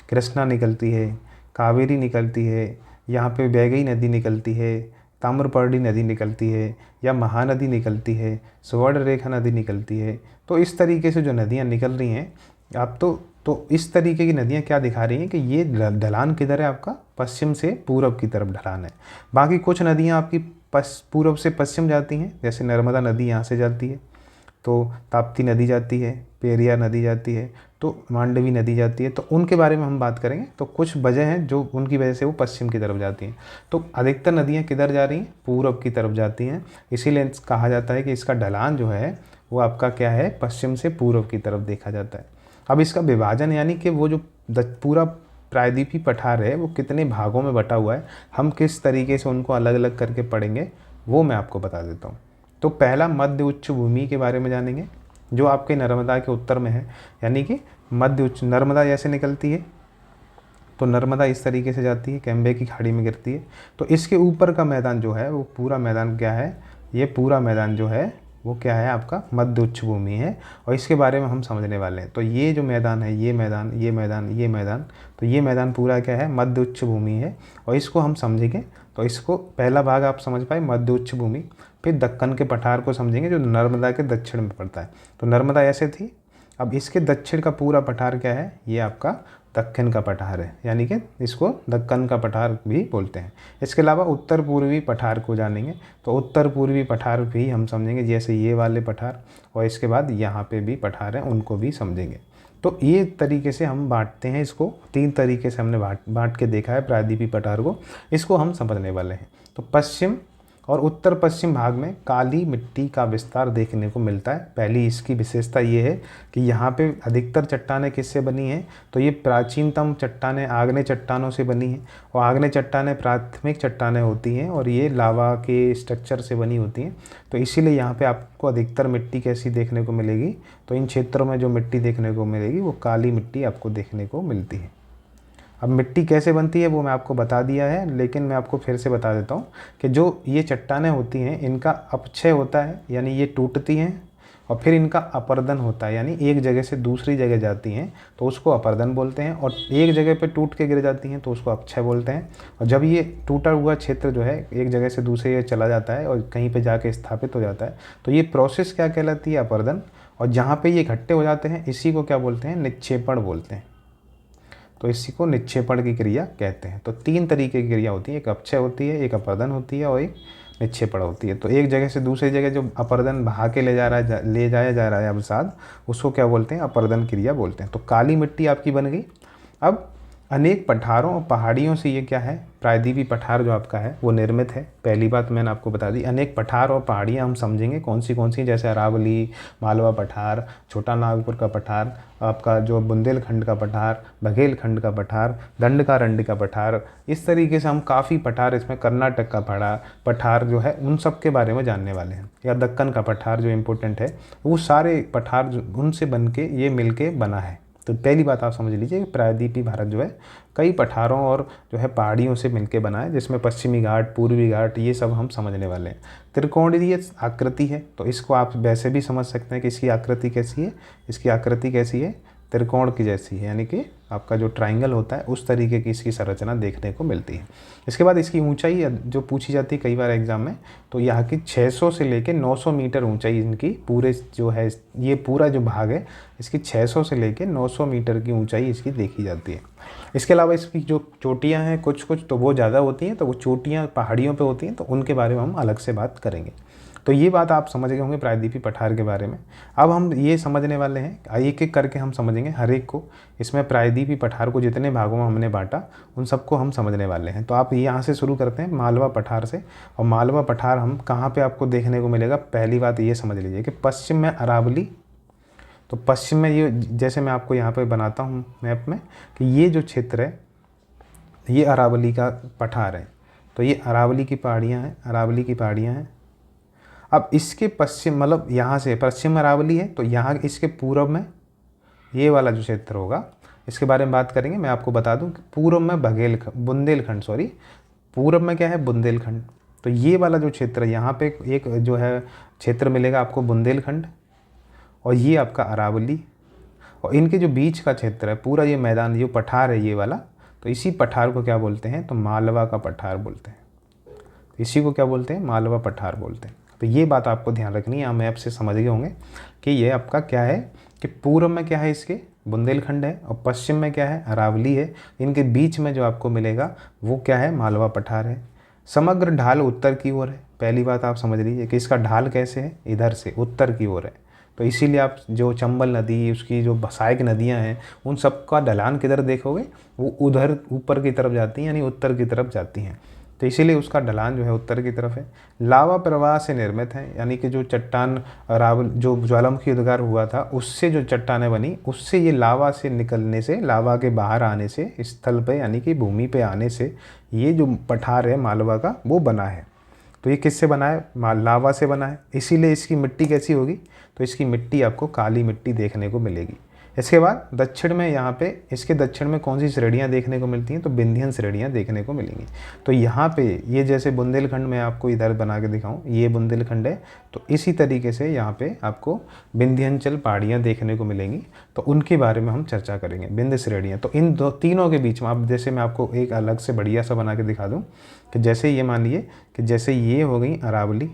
कृष्णा निकलती है, कावेरी निकलती है, यहाँ पे बैगई नदी निकलती है, ताम्रपर्णी नदी निकलती है या महानदी निकलती है, सुवर्णरेखा नदी निकलती है। तो इस तरीके से जो नदियाँ निकल रही हैं आप तो इस तरीके की नदियाँ क्या दिखा रही हैं कि ये ढलान किधर है, आपका पश्चिम से पूरब की तरफ ढलान है। बाकी कुछ नदियाँ आपकी पूरब से पश्चिम जाती हैं, जैसे नर्मदा नदी यहाँ से जाती है, तो ताप्ती नदी जाती है, पेरियार नदी जाती है, तो मांडवी नदी जाती है। तो उनके बारे में हम बात करेंगे। तो कुछ वजह हैं जो उनकी वजह से वो पश्चिम की तरफ जाती हैं। तो अधिकतर नदियाँ किधर जा रही हैं, पूरब की तरफ जाती हैं। इसीलिए कहा जाता है कि इसका ढलान जो है वो आपका क्या है, पश्चिम से पूरब की तरफ देखा जाता है। अब इसका विभाजन यानी कि वो जो पूरा प्रायद्वीपीय पठार है वो कितने भागों में बटा हुआ है, हम किस तरीके से उनको अलग अलग करके पढ़ेंगे वो मैं आपको बता देता हूँ। तो पहला मध्य उच्च भूमि के बारे में जानेंगे, जो आपके नर्मदा के उत्तर में है। यानी कि मध्य उच्च नर्मदा जैसे निकलती है तो नर्मदा इस तरीके से जाती है, कैम्बे की खाड़ी में गिरती है। तो इसके ऊपर का मैदान जो है वो पूरा मैदान क्या है, ये पूरा मैदान जो है वो क्या है, आपका मध्य उच्च भूमि है। और इसके बारे में हम समझने वाले हैं। तो ये जो मैदान है, ये मैदान, ये मैदान, ये मैदान, तो ये मैदान पूरा क्या है, मध्य उच्च भूमि है। और इसको हम समझेंगे। तो इसको पहला भाग आप समझ पाए, मध्य उच्च भूमि। फिर दक्कन के पठार को समझेंगे जो नर्मदा के दक्षिण में पड़ता है। तो नर्मदा ऐसे थी, अब इसके दक्षिण का पूरा पठार क्या है, ये आपका दक्कन का पठार है, यानी कि इसको दक्कन का पठार भी बोलते हैं। इसके अलावा उत्तर पूर्वी पठार को जानेंगे। तो उत्तर पूर्वी पठार भी हम समझेंगे, जैसे ये वाले पठार, और इसके बाद यहाँ पे भी पठार हैं उनको भी समझेंगे। तो ये तरीके से हम बांटते हैं इसको, 3 तरीके से हमने बांट के देखा है प्रायद्वीपीय पठार को। इसको हम समझने वाले हैं। तो पश्चिम और उत्तर पश्चिम भाग में काली मिट्टी का विस्तार देखने को मिलता है। पहली इसकी विशेषता ये है कि यहाँ पे अधिकतर चट्टानें किससे बनी हैं, तो ये प्राचीनतम चट्टानें आग्नेय चट्टानों से बनी हैं। और आग्नेय चट्टानें प्राथमिक चट्टानें होती हैं और ये लावा के स्ट्रक्चर से बनी होती हैं। तो इसीलिए यहाँ पे आपको अधिकतर मिट्टी कैसी देखने को मिलेगी, तो इन क्षेत्रों में जो मिट्टी देखने को मिलेगी वो काली मिट्टी आपको देखने को मिलती है। अब मिट्टी कैसे बनती है वो मैं आपको बता दिया है, लेकिन मैं आपको फिर से बता देता हूँ कि जो ये चट्टानें होती हैं इनका अपक्षय होता है, यानी ये टूटती हैं, और फिर इनका अपर्दन होता है, यानी एक जगह से दूसरी जगह जाती हैं तो उसको अपर्दन बोलते हैं। और एक जगह पे टूट के गिर जाती हैं तो उसको अपक्षय बोलते हैं। और जब ये टूटा हुआ क्षेत्र जो है एक जगह से दूसरी जगह चला जाता है और कहीं पे जाके स्थापित हो जाता है तो ये प्रोसेस क्या कहलाती है, अपर्दन। और जहाँ पे ये इकट्ठे हो जाते हैं इसी को क्या बोलते हैं, निक्षेपण बोलते हैं। तो इसी को निक्षेपण की क्रिया कहते हैं। तो 3 तरीके की क्रिया होती है, एक अपक्षय होती है, एक अपर्दन होती है और एक निक्षेपण होती है। तो एक जगह से दूसरी जगह जो अपर्दन बहा के ले जाया जा रहा है अवसाद, उसको क्या बोलते हैं, अपर्दन क्रिया बोलते हैं। तो काली मिट्टी आपकी बन गई। अब अनेक पठारों और पहाड़ियों से ये क्या है, प्रायद्वीपीय पठार जो आपका है वो निर्मित है। पहली बात मैंने आपको बता दी। अनेक पठार और पहाड़ियाँ हम समझेंगे कौन सी, जैसे अरावली, मालवा पठार, छोटा नागपुर का पठार, आपका जो बुंदेलखंड का पठार, बघेलखंड का पठार, दंडकारण्य का पठार। इस तरीके से हम काफ़ी पठार, इसमें कर्नाटक का पठार जो है उन सब के बारे में जानने वाले हैं। या दक्कन का पठार जो इम्पोर्टेंट है, वो सारे पठार उनसे बन के ये मिल के बना है। तो पहली बात आप समझ लीजिए कि प्रायद्वीपीय भारत जो है कई पठारों और जो है पहाड़ियों से मिलके बना है, जिसमें पश्चिमी घाट, पूर्वी घाट, ये सब हम समझने वाले हैं। त्रिकोणीय आकृति है, तो इसको आप वैसे भी समझ सकते हैं कि इसकी आकृति कैसी है। इसकी आकृति कैसी है, त्रिकोण की जैसी है, यानी कि आपका जो ट्राइंगल होता है उस तरीके की इसकी संरचना देखने को मिलती है। इसके बाद इसकी ऊंचाई जो पूछी जाती है कई बार एग्जाम में, तो यहाँ की 600 से लेकर 900 मीटर ऊंचाई इनकी पूरे जो है, ये पूरा जो भाग है इसकी 600 से लेकर 900 मीटर की ऊंचाई इसकी देखी जाती है। इसके अलावा इसकी जो चोटियाँ हैं कुछ तो वो ज़्यादा होती हैं, तो वो चोटियाँ पहाड़ियों पर होती हैं, तो उनके बारे में हम अलग से बात करेंगे। तो ये बात आप समझ गए होंगे प्रायद्वीपीय पठार के बारे में। अब हम ये समझने वाले हैं, एक एक करके हम समझेंगे हर एक को। इसमें प्रायद्वीपीय पठार को जितने भागों में हमने बांटा उन सबको हम समझने वाले हैं। तो आप यहाँ से शुरू करते हैं मालवा पठार से। और मालवा पठार हम कहाँ पे आपको देखने को मिलेगा, पहली बात ये समझ लीजिए कि पश्चिम में अरावली। तो पश्चिम में ये, जैसे मैं आपको यहाँ पर बनाता हूँ मैप में, कि ये जो क्षेत्र है ये अरावली का पठार है। तो ये अरावली की पहाड़ियाँ हैं, अरावली की पहाड़ियाँ हैं। अब इसके पश्चिम, मतलब यहाँ से पश्चिम अरावली है, तो यहाँ इसके पूर्व में ये वाला जो क्षेत्र होगा इसके बारे में बात करेंगे। मैं आपको बता दूं कि पूर्व में बुंदेलखंड, पूर्व में क्या है, बुंदेलखंड। तो ये वाला जो क्षेत्र है यहाँ पे एक जो है क्षेत्र मिलेगा आपको बुंदेलखंड, और ये आपका अरावली, और इनके जो बीच का क्षेत्र है पूरा ये मैदान, जो पठार है ये वाला, तो इसी पठार को क्या बोलते हैं, तो मालवा का पठार बोलते हैं। इसी को क्या बोलते हैं, मालवा पठार बोलते हैं। तो ये बात आपको ध्यान रखनी है, मैप से समझ गए होंगे कि ये आपका क्या है कि पूर्व में क्या है इसके बुंदेलखंड है और पश्चिम में क्या है अरावली है। इनके बीच में जो आपको मिलेगा वो क्या है, मालवा पठार है। समग्र ढाल उत्तर की ओर है। पहली बात आप समझ लीजिए कि इसका ढाल कैसे है, इधर से उत्तर की ओर है। तो इसीलिए आप जो चंबल नदी, उसकी जो सहायक नदियां हैं, उन सब का ढलान किधर देखोगे, वो उधर ऊपर की तरफ जाती हैं, यानी उत्तर की तरफ जाती हैं। तो इसीलिए उसका ढलान जो है उत्तर की तरफ है। लावा प्रवाह से निर्मित है, यानी कि जो चट्टान रावल जो ज्वालामुखी उद्गार हुआ था उससे जो चट्टानें बनी, उससे ये लावा से निकलने से, लावा के बाहर आने से, स्थल पे यानी कि भूमि पे आने से ये जो पठार है मालवा का वो बना है। तो ये किससे बना है, लावा से बना है। इसीलिए इसकी मिट्टी कैसी होगी, तो इसकी मिट्टी आपको काली मिट्टी देखने को मिलेगी। इसके बाद दक्षिण में यहाँ पे, इसके दक्षिण में कौन सी श्रेणियाँ देखने को मिलती हैं, तो विंध्यन श्रेणियाँ देखने को मिलेंगी। तो यहाँ पे ये जैसे बुंदेलखंड में आपको इधर बना के दिखाऊं, ये बुंदेलखंड है, तो इसी तरीके से यहाँ पे आपको विंध्यांचल पहाड़ियाँ देखने को मिलेंगी। तो उनके बारे में हम चर्चा करेंगे, विंध्य श्रेणियाँ। तो इन तीनों के बीच में आप जैसे मैं आपको एक अलग से बढ़िया सा बना के दिखा दूँ कि जैसे ये मान लिए कि जैसे ये हो गई अरावली,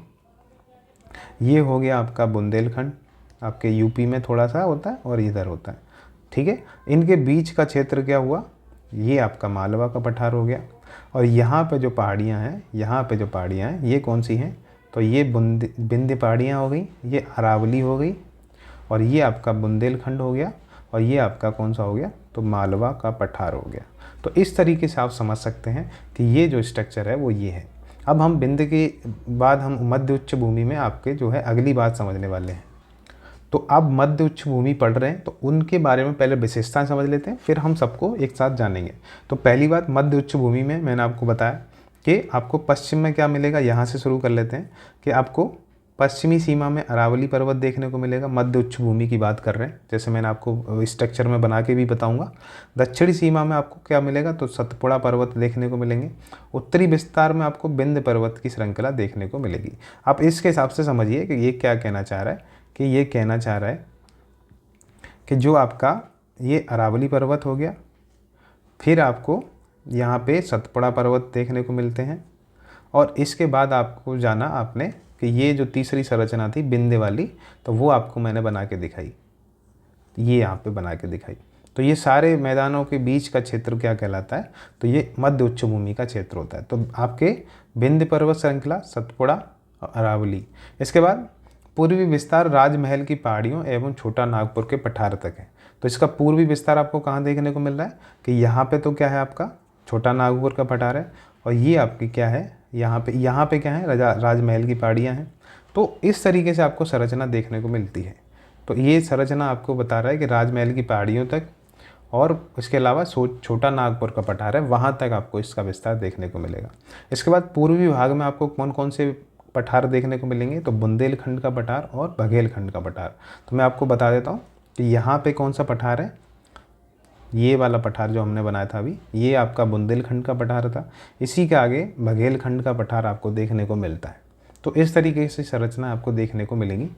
ये हो गया आपका बुंदेलखंड, आपके यूपी में थोड़ा सा होता है और इधर होता है, ठीक है। इनके बीच का क्षेत्र क्या हुआ, ये आपका मालवा का पठार हो गया। और यहाँ पे जो पहाड़ियाँ हैं, यहाँ पे जो पहाड़ियाँ हैं ये कौन सी हैं, तो ये विंध्य पहाड़ियाँ हो गई, ये अरावली हो गई, और ये आपका बुंदेलखंड हो गया, और ये आपका कौन सा हो गया, तो मालवा का पठार हो गया। तो इस तरीके से आप समझ सकते हैं कि ये जो स्ट्रक्चर है वो ये है। अब हम विंध्य के बाद हम मध्य उच्च भूमि में आपके जो है अगली बात समझने वाले हैं। तो अब मध्य उच्च भूमि पढ़ रहे हैं तो उनके बारे में पहले विशेषताएं समझ लेते हैं, फिर हम सबको एक साथ जानेंगे। तो पहली बात, मध्य उच्च भूमि में मैंने आपको बताया कि आपको पश्चिम में क्या मिलेगा, यहाँ से शुरू कर लेते हैं कि आपको पश्चिमी सीमा में अरावली पर्वत देखने को मिलेगा। मध्य उच्च भूमि की बात कर रहे हैं, जैसे मैंने आपको स्ट्रक्चर में बना के भी बताऊंगा। दक्षिणी सीमा में आपको क्या मिलेगा, तो सतपुड़ा पर्वत देखने को मिलेंगे। उत्तरी विस्तार में आपको विंध्य पर्वत की श्रृंखला देखने को मिलेगी। आप इसके हिसाब से समझिए कि ये क्या कहना चाह रहा है, कि ये कहना चाह रहा है कि जो आपका ये अरावली पर्वत हो गया, फिर आपको यहाँ पे सतपुड़ा पर्वत देखने को मिलते हैं, और इसके बाद आपको जाना आपने कि ये जो तीसरी संरचना थी विंध्य वाली, तो वो आपको मैंने बना के दिखाई, ये यहाँ पे बना के दिखाई। तो ये सारे मैदानों के बीच का क्षेत्र क्या कहलाता है, तो ये मध्य उच्च भूमि का क्षेत्र होता है। तो आपके विंध्य पर्वत श्रृंखला, सतपुड़ा और अरावली। इसके बाद पूर्वी विस्तार राजमहल की पहाड़ियों एवं छोटा नागपुर के पठार तक है। तो इसका पूर्वी विस्तार आपको कहाँ देखने को मिल रहा है कि यहाँ पे तो क्या है आपका छोटा नागपुर का पठार है, और ये आपकी क्या है यहाँ पे क्या है राजमहल की पहाड़ियाँ हैं। तो इस तरीके से आपको संरचना देखने को मिलती है। तो ये संरचना आपको बता रहा है कि राजमहल की पहाड़ियों तक और इसके अलावा छोटा नागपुर का पठार है, वहाँ तक आपको इसका विस्तार देखने को मिलेगा। इसके बाद पूर्वी भाग में आपको कौन कौन से पठार देखने को मिलेंगे, तो बुंदेलखंड का पठार और बघेलखंड का पठार। तो मैं आपको बता देता हूँ कि यहाँ पे कौन सा पठार है, ये वाला पठार जो हमने बनाया था अभी, ये आपका बुंदेलखंड का पठार था। इसी के आगे बघेलखंड का पठार आपको देखने को मिलता है। तो इस तरीके से संरचना आपको देखने को मिलेगी।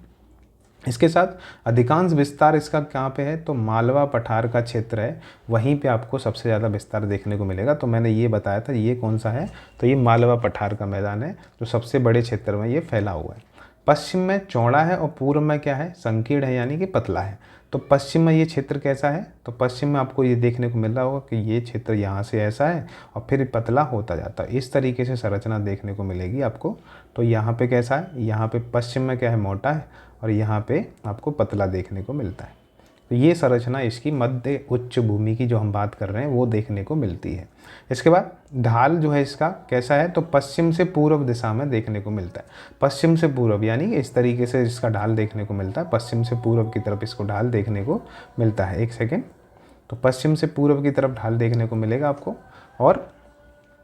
इसके साथ अधिकांश विस्तार इसका कहाँ पे है, तो मालवा पठार का क्षेत्र है, वहीं पे आपको सबसे ज़्यादा विस्तार देखने को मिलेगा। तो मैंने ये बताया था ये कौन सा है, तो ये मालवा पठार का मैदान है जो सबसे बड़े क्षेत्र में ये फैला हुआ है। पश्चिम में चौड़ा है और पूर्व में क्या है, संकीर्ण है, यानी कि पतला है। तो पश्चिम में ये क्षेत्र कैसा है, तो पश्चिम में आपको ये देखने को मिल रहा होगा कि ये क्षेत्र यहाँ से ऐसा है और फिर पतला होता जाता है। इस तरीके से संरचना देखने को मिलेगी आपको। तो यहाँ पे कैसा है, यहाँ पे पश्चिम में क्या है, मोटा है, और यहाँ पे आपको पतला देखने को मिलता है। तो ये संरचना इसकी मध्य उच्च भूमि की जो हम बात कर रहे हैं वो देखने को मिलती है। इसके बाद ढाल जो है इसका कैसा है, तो पश्चिम से पूर्व दिशा में देखने को मिलता है। पश्चिम से पूर्व यानी कि इस तरीके से इसका ढाल देखने को मिलता है, पश्चिम से पूर्व की तरफ इसको ढाल देखने को मिलता है। एक सेकेंड, तो पश्चिम से पूर्व की तरफ ढाल देखने को मिलेगा आपको। और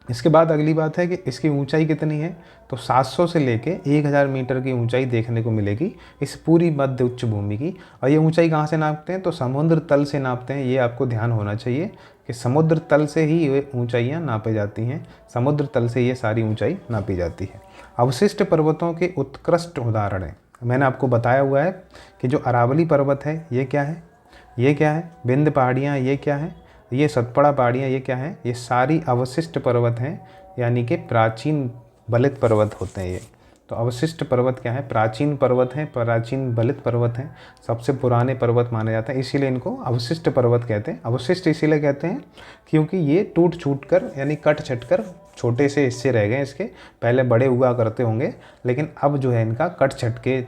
इसके बाद अगली बात है कि इसकी ऊंचाई कितनी है, तो 700 से लेके 1000 मीटर की ऊंचाई देखने को मिलेगी इस पूरी मध्य उच्च भूमि की। और ये ऊंचाई कहाँ से नापते हैं, तो समुद्र तल से नापते हैं। ये आपको ध्यान होना चाहिए कि समुद्र तल से ही ये ऊंचाइयाँ नापी जाती हैं, समुद्र तल से ये सारी ऊंचाई नापी जाती है। अवशिष्ट पर्वतों के उत्कृष्ट उदाहरण हैं। मैंने आपको बताया हुआ है कि जो अरावली पर्वत है ये क्या है, ये क्या है, विंध्य पहाड़ियाँ ये क्या है, ये सतपुड़ा पहाड़ियाँ ये क्या है, ये सारी अवशिष्ट पर्वत हैं, यानी कि प्राचीन बलित पर्वत होते हैं ये। तो अवशिष्ट पर्वत क्या है, प्राचीन पर्वत हैं, प्राचीन बलित पर्वत हैं, सबसे पुराने पर्वत माने जाते हैं, इसीलिए इनको अवशिष्ट पर्वत कहते हैं। अवशिष्ट इसीलिए कहते हैं क्योंकि ये टूट छूट कर यानी कट छट कर छोटे से हिस्से रह गए इसके, पहले बड़े हुआ करते होंगे लेकिन अब जो है इनका कट छट के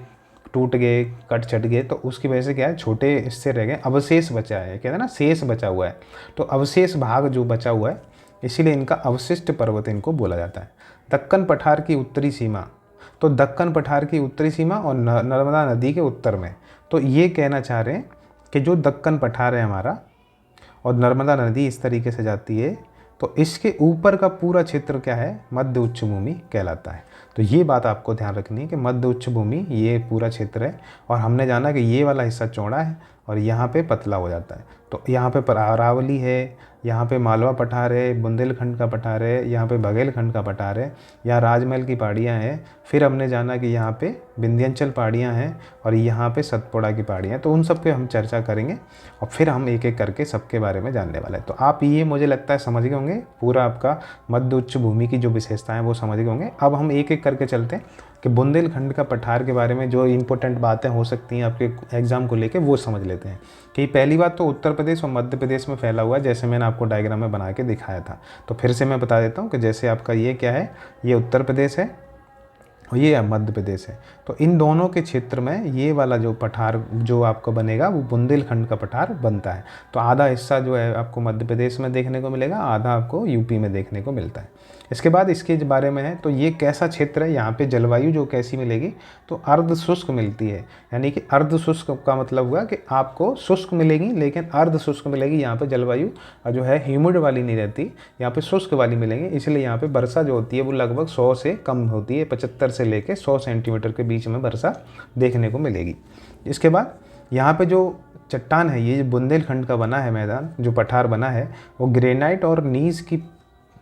टूट गए, कट छट गए, तो उसकी वजह से क्या है छोटे हिस्से रह गए, अवशेष बचा है, कहते हैं ना शेष बचा हुआ है, तो अवशेष भाग जो बचा हुआ है इसीलिए इनका अवशिष्ट पर्वत इनको बोला जाता है। दक्कन पठार की उत्तरी सीमा, तो दक्कन पठार की उत्तरी सीमा और नर्मदा नदी के उत्तर में, तो ये कहना चाह रहे हैं कि जो दक्कन पठार है हमारा और नर्मदा नदी इस तरीके से जाती है, तो इसके ऊपर का पूरा क्षेत्र क्या है, मध्य उच्च भूमि कहलाता है। तो ये बात आपको ध्यान रखनी है कि मध्य उच्च भूमि ये पूरा क्षेत्र है, और हमने जाना कि ये वाला हिस्सा चौड़ा है और यहाँ पे पतला हो जाता है। तो यहाँ पे अरावली है, यहाँ पे मालवा पठार है, बुंदेलखंड का पठार है, यहाँ पे बघेलखंड का पठार है, यहाँ राजमहल की पहाड़ियाँ हैं, फिर हमने जाना कि यहाँ पे विंध्याचल पहाड़ियाँ हैं और यहाँ पे सतपुड़ा की पहाड़ियाँ हैं। तो उन सब पे हम चर्चा करेंगे और फिर हम एक एक करके सबके बारे में जानने वाले हैं। तो आप ये मुझे लगता है समझ गए होंगे, पूरा आपका मध्य उच्च भूमि की जो विशेषताएं हैं वो समझ गए होंगे। अब हम एक एक करके चलते हैं कि बुंदेलखंड का पठार के बारे में जो इंपॉर्टेंट बातें हो सकती हैं आपके एग्जाम को लेके वो समझ लेते हैं। कि पहली बात तो उत्तर प्रदेश और मध्य प्रदेश में फैला हुआ है, जैसे मैंने आपको डायग्राम में बना के दिखाया था। तो फिर से मैं बता देता हूँ कि जैसे आपका ये क्या है, ये उत्तर प्रदेश है और ये मध्य प्रदेश है। तो इन दोनों के क्षेत्र में ये वाला जो पठार जो आपको बनेगा वो बुंदेलखंड का पठार बनता है। तो आधा हिस्सा जो है आपको मध्य प्रदेश में देखने को मिलेगा, आधा आपको यूपी में देखने को मिलता है। इसके बाद इसके बारे में है, तो ये कैसा क्षेत्र है, यहाँ पे जलवायु जो कैसी मिलेगी, तो अर्ध शुष्क मिलती है। यानी कि अर्ध शुष्क का मतलब हुआ कि आपको शुष्क मिलेगी लेकिन अर्ध शुष्क मिलेगी। यहाँ पे जलवायु जो है ह्यूमिड वाली नहीं रहती, यहाँ पे शुष्क वाली मिलेंगी, इसलिए यहाँ पे वर्षा जो होती है वो लगभग 100 से कम होती है, 75 से लेके 100 सेंटीमीटर के बीच में वर्षा देखने को मिलेगी। इसके बाद यहाँ पे जो चट्टान है, ये बुंदेलखंड का बना है मैदान, जो पठार बना है वो ग्रेनाइट और नीज की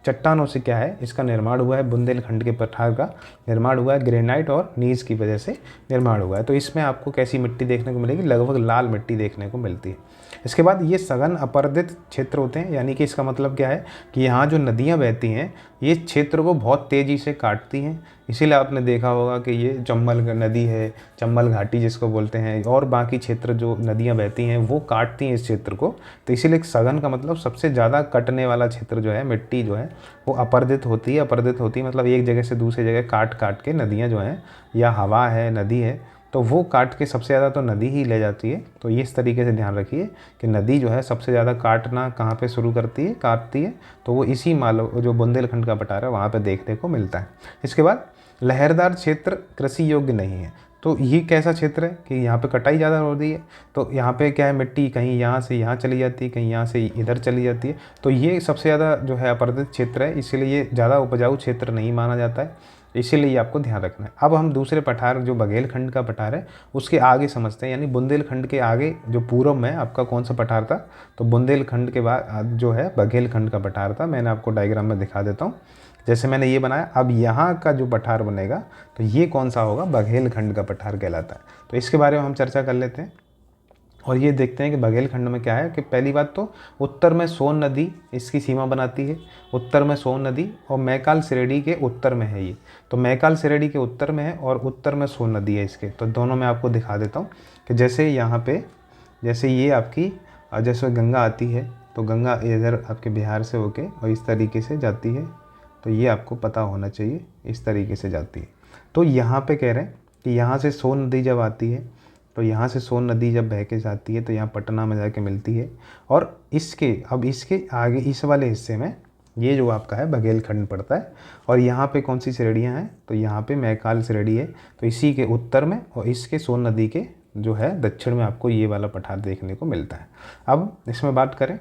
चट्टानों से क्या है इसका निर्माण हुआ है। बुंदेलखंड के पठार का निर्माण हुआ है ग्रेनाइट और नीज की वजह से निर्माण हुआ है। तो इसमें आपको कैसी मिट्टी देखने को मिलेगी, लगभग लाल मिट्टी देखने को मिलती है। इसके बाद ये सघन अपर्दित क्षेत्र होते हैं, यानी कि इसका मतलब क्या है कि यहाँ जो नदियाँ बहती हैं ये क्षेत्र को बहुत तेज़ी से काटती हैं। इसीलिए आपने देखा होगा कि ये चंबल नदी है, चंबल घाटी जिसको बोलते हैं, और बाकी क्षेत्र जो नदियाँ बहती हैं वो काटती हैं इस क्षेत्र को। तो इसीलिए सघन का मतलब सबसे ज़्यादा कटने वाला क्षेत्र जो है, मिट्टी जो है वो अपर्दित होती है। अपर्दित होती है मतलब एक जगह से दूसरी जगह काट काट के नदियाँ जो हैं, या हवा है, नदी है, तो वो काट के सबसे ज़्यादा तो नदी ही ले जाती है। तो ये इस तरीके से ध्यान रखिए कि नदी जो है सबसे ज़्यादा काटना कहाँ पे शुरू करती है, काटती है, तो वो इसी जो बुंदेलखंड का पठार है वहाँ पे देखने को मिलता है। इसके बाद लहरदार क्षेत्र कृषि योग्य नहीं है। तो ये कैसा क्षेत्र है कि यहाँ पे कटाई ज़्यादा हो रही है, तो यहाँ पे क्या है मिट्टी कहीं यहाँ से यहाँ चली जाती है, कहीं यहाँ से इधर चली जाती है। तो ये सबसे ज़्यादा जो है अपर्दित क्षेत्र है, इसीलिए ये ज़्यादा उपजाऊ क्षेत्र नहीं माना जाता है, इसीलिए आपको ध्यान रखना है। अब हम दूसरे पठार जो बघेलखंड का पठार है उसके आगे समझते हैं, यानी बुंदेलखंड के आगे जो पूर्व में आपका कौन सा पठार था, तो बुंदेलखंड के बाद जो है बघेलखंड का पठार था। मैंने आपको डायग्राम में दिखा देता हूँ, जैसे मैंने ये बनाया। अब यहाँ का जो पठार बनेगा तो ये कौन सा होगा, बघेलखंड का पठार कहलाता है। तो इसके बारे में हम चर्चा कर लेते हैं और ये देखते हैं कि बघेलखंड में क्या है। कि पहली बात तो उत्तर में सोन नदी इसकी सीमा बनाती है, उत्तर में सोन नदी, और मैकाल सिरेडी के उत्तर में है ये। तो मैकाल सिरेडी के उत्तर में है और उत्तर में सोन नदी है इसके। तो दोनों मैं आपको दिखा देता हूँ कि जैसे यहाँ पे, जैसे ये आपकी जैसे गंगा आती है, तो गंगा इधर आपके बिहार से होके और इस तरीके से जाती है, तो ये आपको पता होना चाहिए, इस तरीके से जाती है। तो यहाँ पे कह रहे हैं कि यहाँ से सोन नदी जब आती है, तो यहाँ से सोन नदी जब बह के जाती है तो यहाँ पटना में जाके मिलती है, और इसके आगे इस वाले हिस्से में ये जो आपका है बघेलखंड पड़ता है। और यहाँ पे कौन सी श्रेणियाँ हैं, तो यहाँ पे मैकाल श्रेणी है, तो इसी के उत्तर में और इसके सोन नदी के जो है दक्षिण में आपको ये वाला पठार देखने को मिलता है। अब इसमें बात करें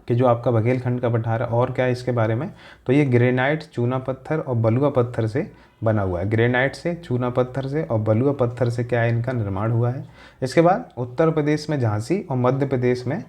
कि जो आपका बघेलखंड का पठार है और क्या है इसके बारे में, तो ये ग्रेनाइट, चूना पत्थर और बलुआ पत्थर से बना हुआ है। ग्रेनाइट से, चूना पत्थर से और बलुआ पत्थर से क्या है इनका निर्माण हुआ है। इसके बाद उत्तर प्रदेश में झांसी और मध्य प्रदेश में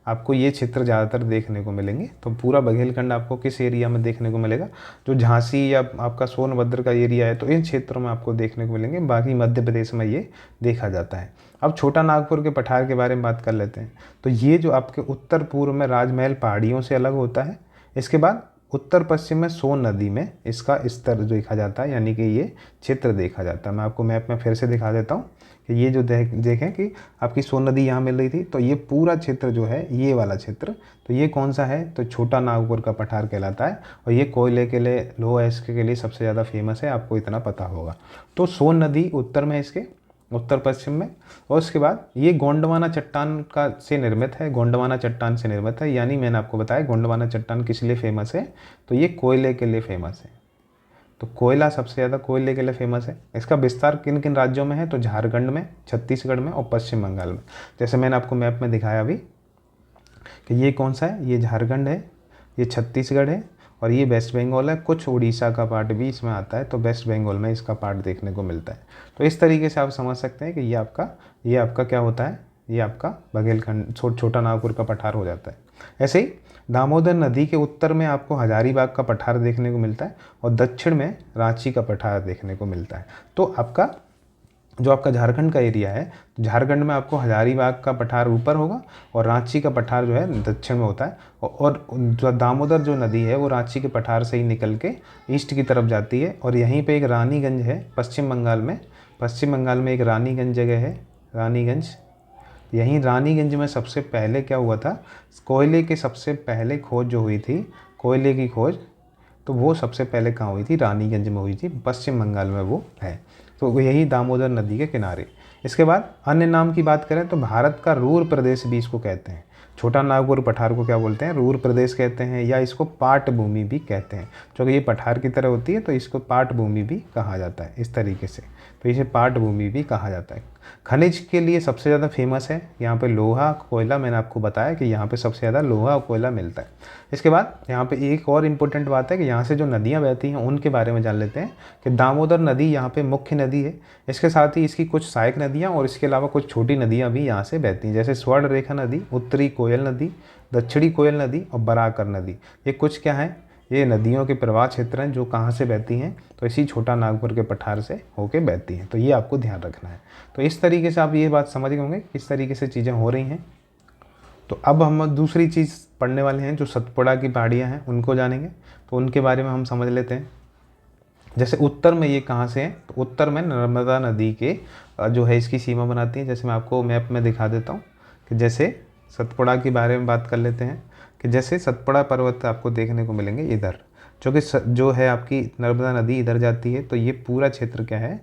आपको ये क्षेत्र ज़्यादातर देखने को मिलेंगे। तो पूरा बघेलखंड आपको किस एरिया में देखने को मिलेगा, जो झांसी या आपका सोनभद्र का एरिया है, तो इन क्षेत्रों में आपको देखने को मिलेंगे। बाकी मध्य प्रदेश में ये देखा जाता है। अब छोटा नागपुर के पठार के बारे में बात कर लेते हैं। तो ये जो आपके उत्तर पूर्व में राजमहल पहाड़ियों से अलग होता है। इसके बाद उत्तर पश्चिम में सोन नदी में इसका स्तर देखा जाता है, यानी कि ये क्षेत्र देखा जाता है। मैं आपको मैप में फिर से दिखा देता हूँ कि ये जो देखें कि आपकी सोन नदी यहाँ मिल रही थी, तो ये पूरा क्षेत्र जो है, ये वाला क्षेत्र, तो ये कौन सा है, तो छोटा नागपुर का पठार कहलाता है। और ये कोयले के लिए, लोह अयस्क के लिए सबसे ज़्यादा फेमस है, आपको इतना पता होगा। तो सोन नदी उत्तर में, इसके उत्तर पश्चिम में। और उसके बाद ये गोंडवाना चट्टान का से निर्मित है, गोंडवाना चट्टान से निर्मित है। यानी मैंने आपको बताया गोंडवाना चट्टान किस लिए फेमस है, तो ये कोयले के लिए फेमस है। तो कोयला सबसे ज़्यादा कोयले के लिए फेमस है। इसका विस्तार किन किन राज्यों में है, तो झारखंड में, छत्तीसगढ़ में और पश्चिम बंगाल में। जैसे मैंने आपको मैप में दिखाया अभी कि ये कौन सा है, ये झारखंड है, ये छत्तीसगढ़ है और ये वेस्ट बंगाल है। कुछ उड़ीसा का पार्ट भी इसमें आता है, तो वेस्ट बंगाल में इसका पार्ट देखने को मिलता है। तो इस तरीके से आप समझ सकते हैं कि ये आपका क्या होता है, ये आपका बघेलखंड, छोटा नागपुर का पठार हो जाता है। ऐसे ही दामोदर नदी के उत्तर में आपको हजारीबाग का पठार देखने को मिलता है और दक्षिण में रांची का पठार देखने को मिलता है। तो आपका जो आपका झारखंड का एरिया है, झारखंड में आपको हजारीबाग का पठार ऊपर होगा और रांची का पठार जो है दक्षिण में होता है। और जो दामोदर जो नदी है वो रांची के पठार से ही निकल के ईस्ट की तरफ जाती है। और यहीं पे एक रानीगंज है पश्चिम बंगाल में एक रानीगंज जगह है, रानीगंज। यहीं रानीगंज में सबसे पहले क्या हुआ था, कोयले के सबसे पहले खोज जो हुई थी, कोयले की खोज, तो वो सबसे पहले कहाँ हुई थी, रानीगंज में हुई थी, पश्चिम बंगाल में वो है। तो यही दामोदर नदी के किनारे। इसके बाद अन्य नाम की बात करें तो भारत का रूर प्रदेश भी इसको कहते हैं। छोटा नागपुर पठार को क्या बोलते हैं, रूर प्रदेश कहते हैं, या इसको पाट भूमि भी कहते हैं। क्योंकि ये पठार की तरह होती है तो इसको पाट भूमि भी कहा जाता है इस तरीके से। तो इसे पाट भूमि भी कहा जाता है। खनिज के लिए सबसे ज़्यादा फेमस है यहाँ पे लोहा कोयला। मैंने आपको बताया कि यहाँ पे सबसे ज़्यादा लोहा और कोयला मिलता है। इसके बाद यहाँ पे एक और इम्पोर्टेंट बात है कि यहाँ से जो नदियाँ बहती हैं उनके बारे में जान लेते हैं कि दामोदर नदी यहाँ पे मुख्य नदी है। इसके साथ ही इसकी कुछ सहायक नदियाँ और इसके अलावा कुछ छोटी नदियाँ भी यहाँ से बहती हैं, जैसे स्वर्ण रेखा नदी, उत्तरी कोयल नदी, दक्षिणी कोयल नदी और बराकर नदी। ये कुछ क्या है, ये नदियों के प्रवाह क्षेत्र हैं जो कहाँ से बहती हैं, तो इसी छोटा नागपुर के पठार से होके बहती हैं। तो ये आपको ध्यान रखना है। तो इस तरीके से आप ये बात समझ गए होंगे किस तरीके से चीज़ें हो रही हैं। तो अब हम दूसरी चीज़ पढ़ने वाले हैं, जो सतपुड़ा की पहाड़ियाँ हैं उनको जानेंगे। तो उनके बारे में हम समझ लेते हैं। जैसे उत्तर में ये कहाँ से है, तो उत्तर में नर्मदा नदी के जो है इसकी सीमा बनाती है। जैसे मैं आपको मैप में दिखा देता हूँ कि जैसे सतपुड़ा के बारे में बात कर लेते हैं कि जैसे सतपुड़ा पर्वत आपको देखने को मिलेंगे इधर, जो कि जो है आपकी नर्मदा नदी इधर जाती है। तो ये पूरा क्षेत्र क्या है,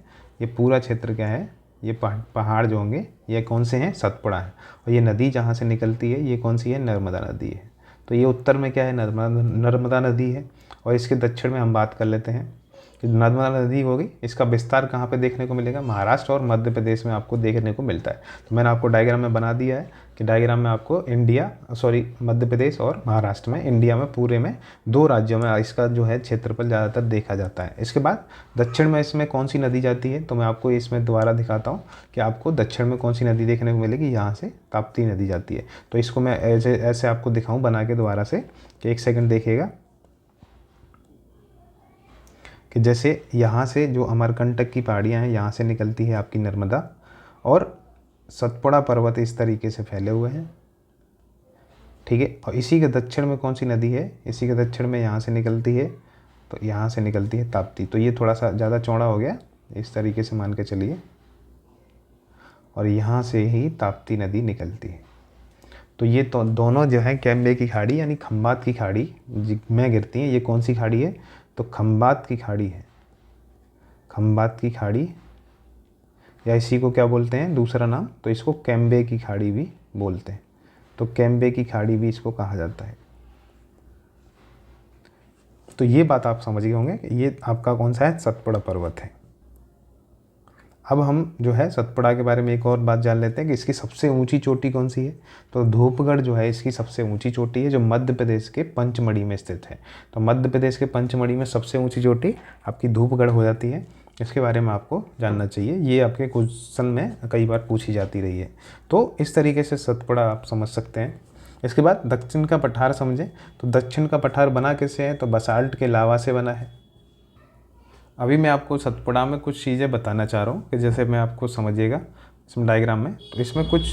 ये पूरा क्षेत्र क्या है, ये पहाड़ जो होंगे ये कौन से हैं, सतपुड़ा है। और ये नदी जहाँ से निकलती है ये कौन सी है, नर्मदा नदी है। तो ये उत्तर में क्या है, नर्मदा नदी है। और इसके दक्षिण में हम बात कर लेते हैं कि नर्मदा नदी होगी, इसका विस्तार कहाँ पे देखने को मिलेगा, महाराष्ट्र और मध्य प्रदेश में आपको देखने को मिलता है। तो मैंने आपको डायग्राम में बना दिया है कि डायग्राम में आपको मध्य प्रदेश और महाराष्ट्र में, इंडिया में पूरे में 2 राज्यों में इसका जो है क्षेत्रफल ज़्यादातर देखा जाता है। इसके बाद दक्षिण में इसमें कौन सी नदी जाती है, तो मैं आपको इसमें दोबारा दिखाता हूँ कि आपको दक्षिण में कौन सी नदी देखने को मिलेगी, यहाँ से ताप्ती नदी जाती है। तो इसको मैं ऐसे आपको दिखाऊँ बना के दोबारा से, कि 1 सेकंड देखिएगा कि जैसे यहाँ से जो अमरकंटक की पहाड़ियाँ हैं यहाँ से निकलती है आपकी नर्मदा, और सतपुड़ा पर्वत इस तरीके से फैले हुए हैं, ठीक है। और इसी के दक्षिण में कौन सी नदी है, इसी के दक्षिण में यहाँ से निकलती है, तो यहाँ से निकलती है ताप्ती। तो ये थोड़ा सा ज़्यादा चौड़ा हो गया, इस तरीके से मान के चलिए, और यहाँ से ही ताप्ती नदी निकलती है। तो ये तो दोनों जो है कैम्बे की खाड़ी यानी खंबात की खाड़ी में गिरती हैं। ये कौन सी खाड़ी है, तो खंबात की खाड़ी है, खंबात की खाड़ी, या इसी को क्या बोलते हैं दूसरा नाम, तो इसको कैम्बे की खाड़ी भी बोलते हैं। तो कैम्बे की खाड़ी भी इसको कहा जाता है। तो ये बात आप समझ गए होंगे कि ये आपका कौन सा है, सतपुड़ा पर्वत है। अब हम जो है सतपुड़ा के बारे में एक और बात जान लेते हैं कि इसकी सबसे ऊंची चोटी कौन सी है। तो धूपगढ़ जो है इसकी सबसे ऊंची चोटी है, जो मध्य प्रदेश के पंचमढ़ी में स्थित है। तो मध्य प्रदेश के पंचमढ़ी में सबसे ऊंची चोटी आपकी धूपगढ़ हो जाती है। इसके बारे में आपको जानना चाहिए, ये आपके क्वेश्चन में कई बार पूछी जाती रही है। तो इस तरीके से सतपुड़ा आप समझ सकते हैं। इसके बाद दक्षिण का पठार समझें। तो दक्षिण का पठार बना कैसे है, तो बसाल्ट के लावा से बना है। अभी मैं आपको सतपुड़ा में कुछ चीज़ें बताना चाह रहा हूँ कि जैसे मैं आपको समझिएगा इसमें डायग्राम में। तो इसमें कुछ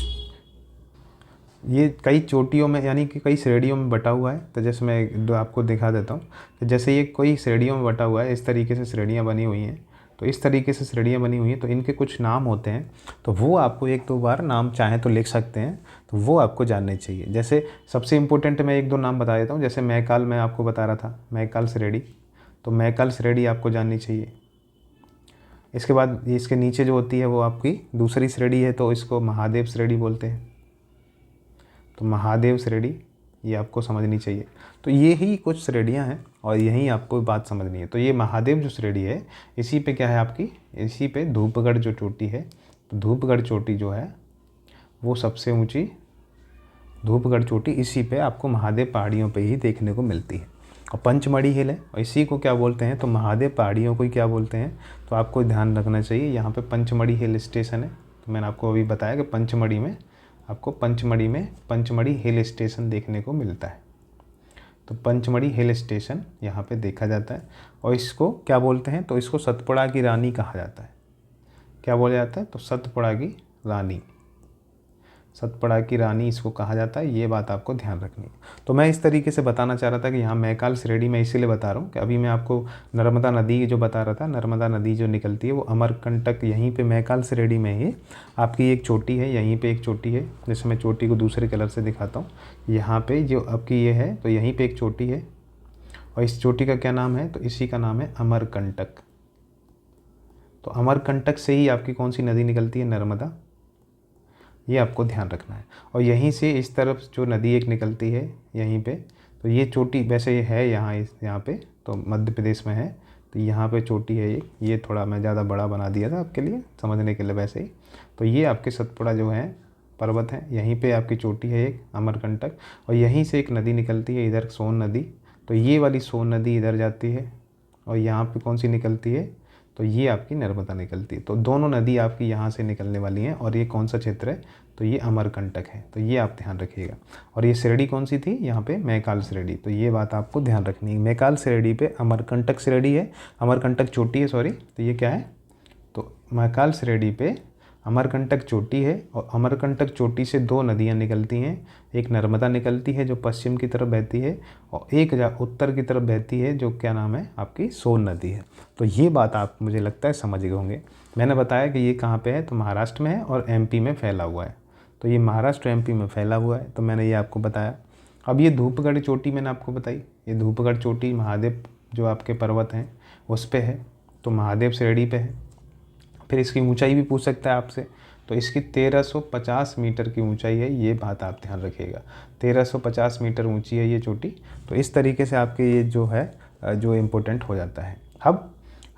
ये कई चोटियों में यानी कि कई श्रेणियों में बटा हुआ है। तो जैसे मैं आपको दिखा देता हूँ कि जैसे ये कई श्रेणियों में बटा हुआ है, इस तरीके से श्रेणियाँ बनी हुई हैं। तो इस तरीके से श्रेणियाँ बनी हुई हैं, तो इनके कुछ नाम होते हैं, तो वो आपको एक दो बार नाम चाहें तो लिख सकते हैं, तो वो आपको जानने चाहिए। जैसे सबसे इम्पोर्टेंट मैं एक दो नाम बता देता हूँ। जैसे मैकाल मैं आपको बता रहा था, मैकाल श्रेणी, तो मैकाल श्रेणी आपको जाननी चाहिए। इसके बाद इसके नीचे जो होती है वो आपकी दूसरी श्रेणी है, तो इसको महादेव श्रेणी बोलते हैं। तो महादेव श्रेणी ये आपको समझनी चाहिए। तो ये ही कुछ श्रेणियाँ हैं और यही आपको बात समझनी है। तो ये महादेव जो श्रेणी है, इसी पे क्या है आपकी, इसी पे धूपगढ़ जो चोटी है, तो धूपगढ़ चोटी जो है वो सबसे ऊंची, धूपगढ़ चोटी इसी पे आपको महादेव पहाड़ियों पे ही देखने को मिलती है। और पंचमढ़ी हिल है, और इसी को क्या बोलते हैं, तो महादेव पहाड़ियों को ही क्या बोलते हैं, तो आपको ध्यान रखना चाहिए। यहाँ पे पंचमढ़ी हिल स्टेशन है, तो मैंने आपको अभी बताया कि पंचमढ़ी में आपको पंचमढ़ी हिल स्टेशन देखने को मिलता है। तो पंचमढ़ी हिल स्टेशन यहाँ पे देखा जाता है। और इसको क्या बोलते हैं, तो इसको सतपुड़ा की रानी कहा जाता है। क्या बोला जाता है, तो सतपुड़ा की रानी, सतपुड़ा की रानी इसको कहा जाता है। ये बात आपको ध्यान रखनी है। तो मैं इस तरीके से बताना चाह रहा था कि यहाँ मैकाल श्रेणी मैं इसीलिए बता रहा हूँ कि अभी मैं आपको नर्मदा नदी जो बता रहा था, नर्मदा नदी जो निकलती है वो अमरकंटक, यहीं पे मैकाल श्रेणी में ही आपकी एक चोटी है, यहीं पे एक चोटी है। जैसे मैं चोटी को दूसरे कलर से दिखाता हूँ, यहाँ पे जो आपकी ये है, तो यहीं पर एक चोटी है, और इस चोटी का क्या नाम है, तो इसी का नाम है अमरकंटक। तो अमरकंटक से ही आपकी कौन सी नदी निकलती है, नर्मदा, ये आपको ध्यान रखना है। और यहीं से इस तरफ जो नदी एक निकलती है यहीं पे, तो ये चोटी वैसे ये है यहाँ पे, तो मध्य प्रदेश में है, तो यहाँ पे चोटी है ये थोड़ा मैं ज़्यादा बड़ा बना दिया था आपके लिए समझने के लिए वैसे ही। तो ये आपके सतपुड़ा जो है पर्वत है, यहीं पे आपकी चोटी है एक अमरकंटक, और यहीं से एक नदी निकलती है इधर, सोन नदी। तो ये वाली सोन नदी इधर जाती है, और यहाँ पे कौन सी निकलती है, तो ये आपकी नर्मदा निकलती है। तो दोनों नदी आपकी यहाँ से निकलने वाली हैं, और ये कौन सा क्षेत्र है, तो ये अमरकंटक है। तो ये आप ध्यान रखिएगा। और ये श्रेणी कौन सी थी, यहाँ पे मैकाल श्रेणी, तो ये बात आपको ध्यान रखनी है। मैकाल श्रेणी पे अमरकंटक श्रेणी है, अमरकंटक चोटी है सॉरी, तो ये क्या है, तो मैकाल श्रेणी पे अमरकंटक चोटी है, और अमरकंटक चोटी से दो नदियाँ निकलती हैं। एक नर्मदा निकलती है जो पश्चिम की तरफ बहती है, और एक उत्तर की तरफ बहती है जो क्या नाम है आपकी, सोन नदी है। तो ये बात आप मुझे लगता है समझ गए होंगे। मैंने बताया कि ये कहाँ पे है, तो महाराष्ट्र में है और एमपी में फैला हुआ है। तो ये महाराष्ट्र एमपी में फैला हुआ है, तो मैंने ये आपको बताया। अब ये धूपगढ़ चोटी मैंने आपको बताई, ये धूपगढ़ चोटी महादेव जो आपके पर्वत हैं उस पे है, तो महादेव श्रेणी पे है। फिर इसकी ऊंचाई भी पूछ सकता है आपसे, तो इसकी 1350 मीटर की ऊंचाई है, ये बात आप ध्यान रखिएगा। 1350 मीटर ऊंची है ये चोटी। तो इस तरीके से आपके ये जो है जो इम्पोर्टेंट हो जाता है। अब